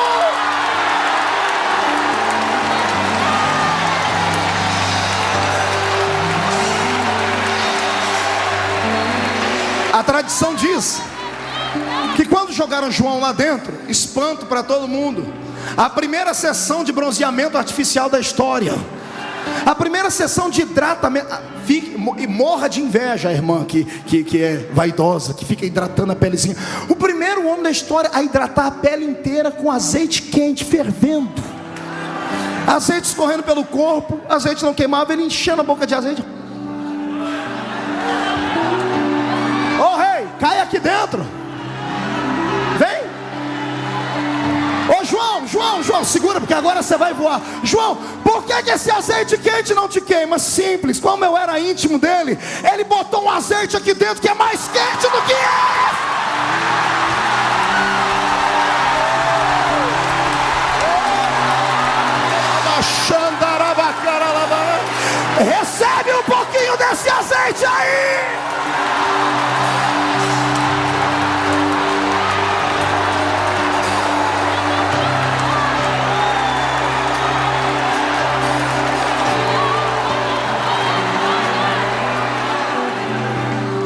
A tradição diz que quando jogaram João lá dentro, espanto para todo mundo, a primeira sessão de bronzeamento artificial da história, a primeira sessão de hidratamento, e morra de inveja a irmã que é vaidosa, que fica hidratando a pelezinha. O primeiro homem da história a hidratar a pele inteira com azeite quente, fervendo, azeite escorrendo pelo corpo, azeite não queimava, ele enchendo a boca de azeite. Ô rei, cai aqui dentro, vem. Ô João, segura, porque agora você vai voar. João, por que esse azeite quente não te queima? Simples, como eu era íntimo dele, ele botou um azeite aqui dentro que é mais quente do que ele. Recebe um pouquinho desse azeite aí.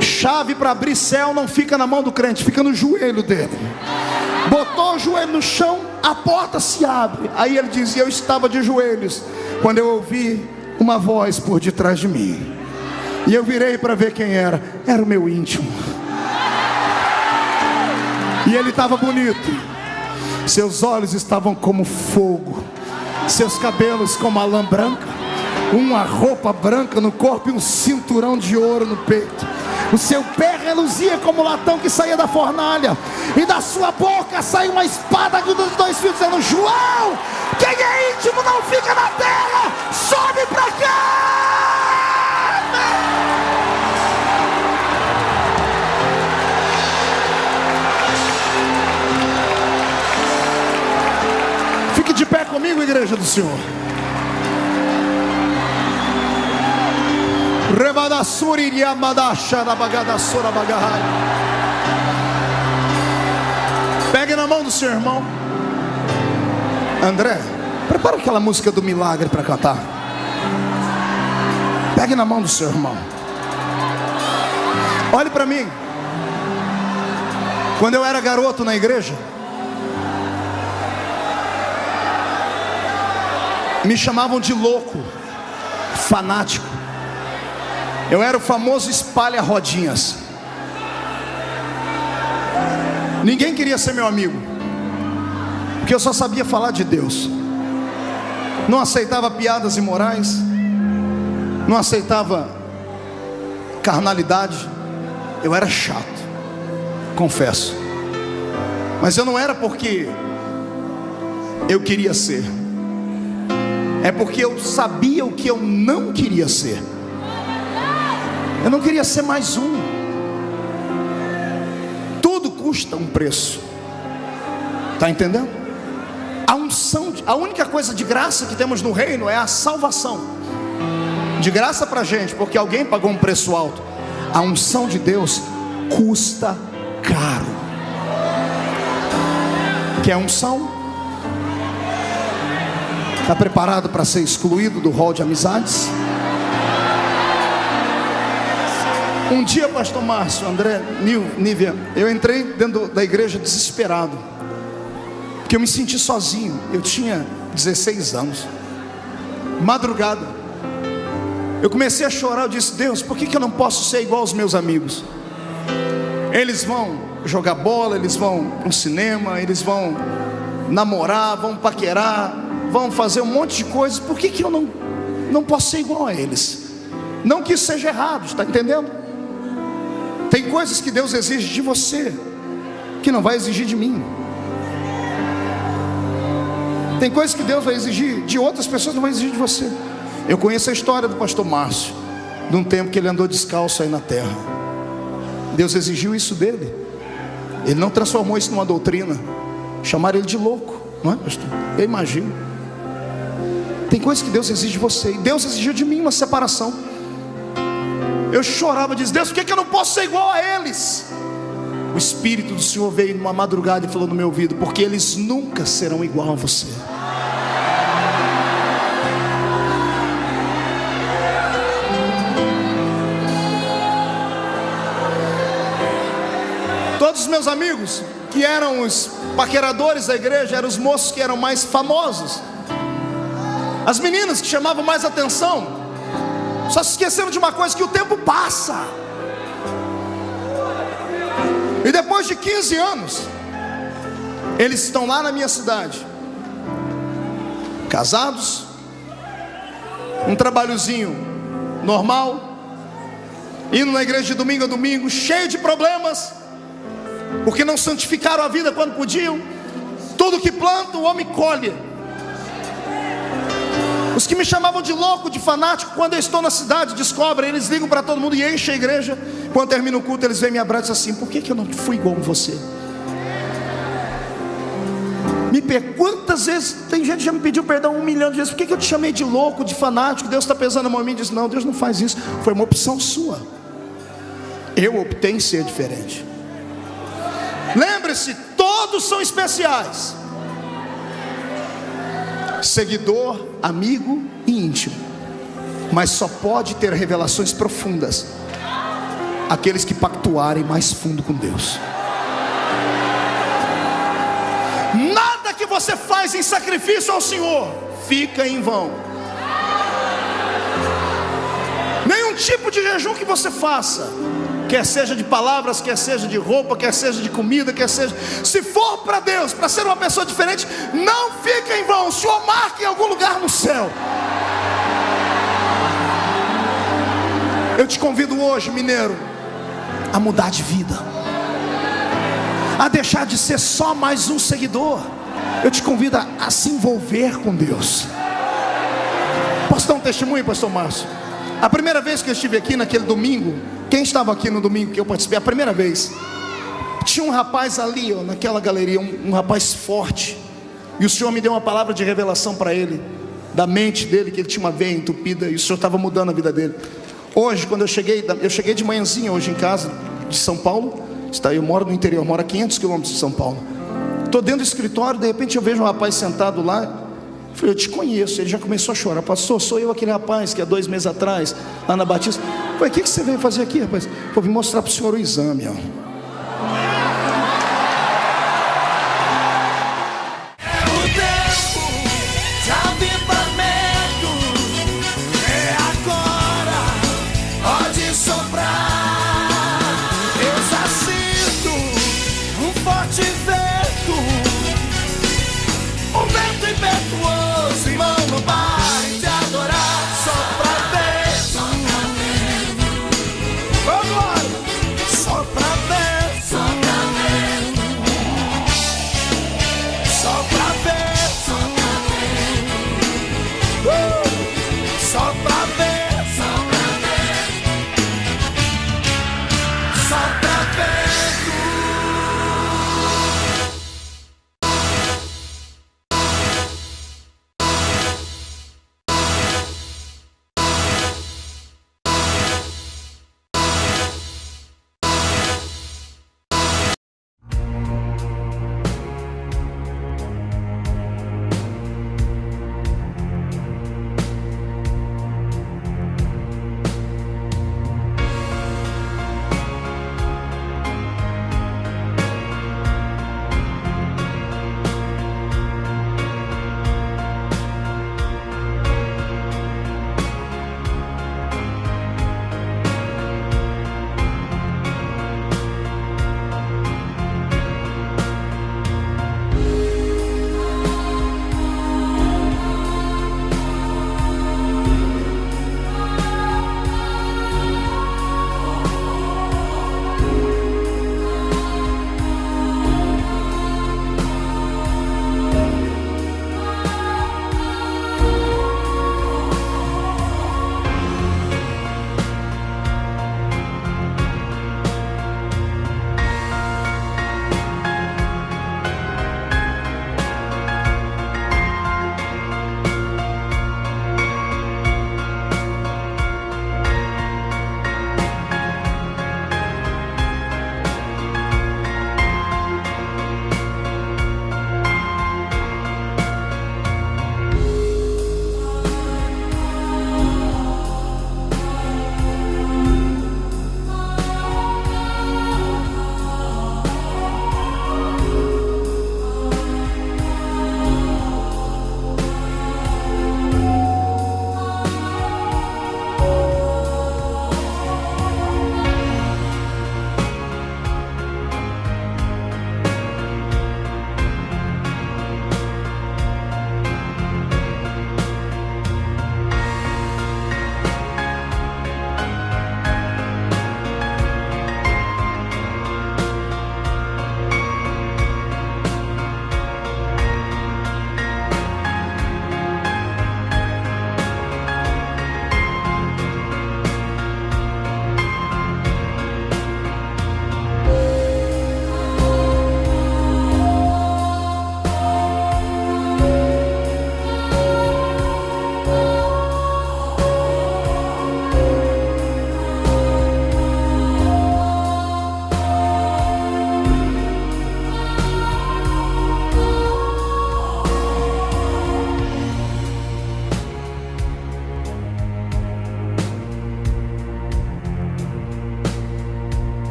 Chave para abrir céu não fica na mão do crente, fica no joelho dele. Botou o joelho no chão, a porta se abre. Aí ele dizia: eu estava de joelhos quando eu ouvi uma voz por detrás de mim, e eu virei para ver quem era. Era o meu íntimo. E ele estava bonito, seus olhos estavam como fogo, seus cabelos como a lã branca, uma roupa branca no corpo e um cinturão de ouro no peito. O seu pé reluzia como latão que saía da fornalha, e da sua boca saiu uma espada com os dois fios, dizendo: João, quem é íntimo não fica na terra, sobe pra cá. Fique de pé comigo, igreja do Senhor. Pegue na mão do seu irmão. André, prepara aquela música do milagre para cantar. Pegue na mão do seu irmão. Olhe para mim. Quando eu era garoto na igreja, me chamavam de louco, fanático. Eu era o famoso espalha-rodinhas. Ninguém queria ser meu amigo, porque eu só sabia falar de Deus. Não aceitava piadas imorais, não aceitava carnalidade. Eu era chato, confesso. Mas eu não era porque eu queria ser, é porque eu sabia o que eu não queria ser. Eu não queria ser mais um. Tudo custa um preço. Está entendendo? A unção, a única coisa de graça que temos no reino é a salvação. De graça para a gente, porque alguém pagou um preço alto. A unção de Deus custa caro. Quer unção? Está preparado para ser excluído do hall de amizades? Um dia, pastor Márcio, André, Nívia, eu entrei dentro da igreja desesperado, porque eu me senti sozinho. Eu tinha 16 anos. Madrugada, eu comecei a chorar. Eu disse: Deus, por que eu não posso ser igual aos meus amigos? Eles vão jogar bola, eles vão para o cinema, eles vão namorar, vão paquerar, vão fazer um monte de coisas. Por que eu não posso ser igual a eles? Não que isso seja errado, está entendendo? Tem coisas que Deus exige de você que não vai exigir de mim. Tem coisas que Deus vai exigir de outras pessoas, não vai exigir de você. Eu conheço a história do pastor Márcio, de um tempo que ele andou descalço aí na terra. Deus exigiu isso dele. Ele não transformou isso numa doutrina. Chamaram ele de louco, não é, pastor? Eu imagino. Tem coisas que Deus exige de você, e Deus exigiu de mim uma separação. Eu chorava, dizia: Deus, por que eu não posso ser igual a eles? O Espírito do Senhor veio numa madrugada e falou no meu ouvido: porque eles nunca serão igual a você. Todos os meus amigos que eram os paqueradores da igreja eram os moços que eram mais famosos, as meninas que chamavam mais atenção. Só se esqueceram de uma coisa: que o tempo passa. E depois de 15 anos, eles estão lá na minha cidade, casados, um trabalhozinho normal, indo na igreja de domingo a domingo, cheio de problemas, porque não santificaram a vida quando podiam. Tudo que planta o homem colhe. Os que me chamavam de louco, de fanático, quando eu estou na cidade, descobrem, eles ligam para todo mundo e enchem a igreja. Quando termina o culto, eles vêm me abraçar e dizem assim: por que eu não fui igual a você? Quantas vezes, tem gente que já me pediu perdão 1 milhão de vezes: por que eu te chamei de louco, de fanático? Deus está pesando a mão em mim. Diz: não, Deus não faz isso, foi uma opção sua. Eu optei em ser diferente. Lembre-se, todos são especiais. Seguidor, amigo e íntimo. Mas só pode ter revelações profundas aqueles que pactuarem mais fundo com Deus. Nada que você faz em sacrifício ao Senhor fica em vão. Nenhum tipo de jejum que você faça, quer seja de palavras, quer seja de roupa, quer seja de comida, quer seja, se for para Deus, para ser uma pessoa diferente, não fica em vão. O Senhor marca em algum lugar no céu. Eu te convido hoje, mineiro, a mudar de vida, a deixar de ser só mais um seguidor. Eu te convido a se envolver com Deus. Posso dar um testemunho, pastor Márcio? A primeira vez que eu estive aqui naquele domingo, quem estava aqui no domingo que eu participei, a primeira vez, tinha um rapaz ali, ó, naquela galeria, um rapaz forte, e o Senhor me deu uma palavra de revelação para ele, da mente dele, que ele tinha uma veia entupida, e o Senhor estava mudando a vida dele. Hoje, quando eu cheguei de manhãzinha hoje em casa, de São Paulo, eu moro no interior, moro a 500 quilômetros de São Paulo. Estou dentro do escritório, de repente eu vejo um rapaz sentado lá. Eu falei: eu te conheço. Ele já começou a chorar: pastor, sou eu aquele rapaz que há 2 meses atrás, lá na Batista. Eu falei: o que você veio fazer aqui, rapaz? Eu vim mostrar para o senhor o exame, ó.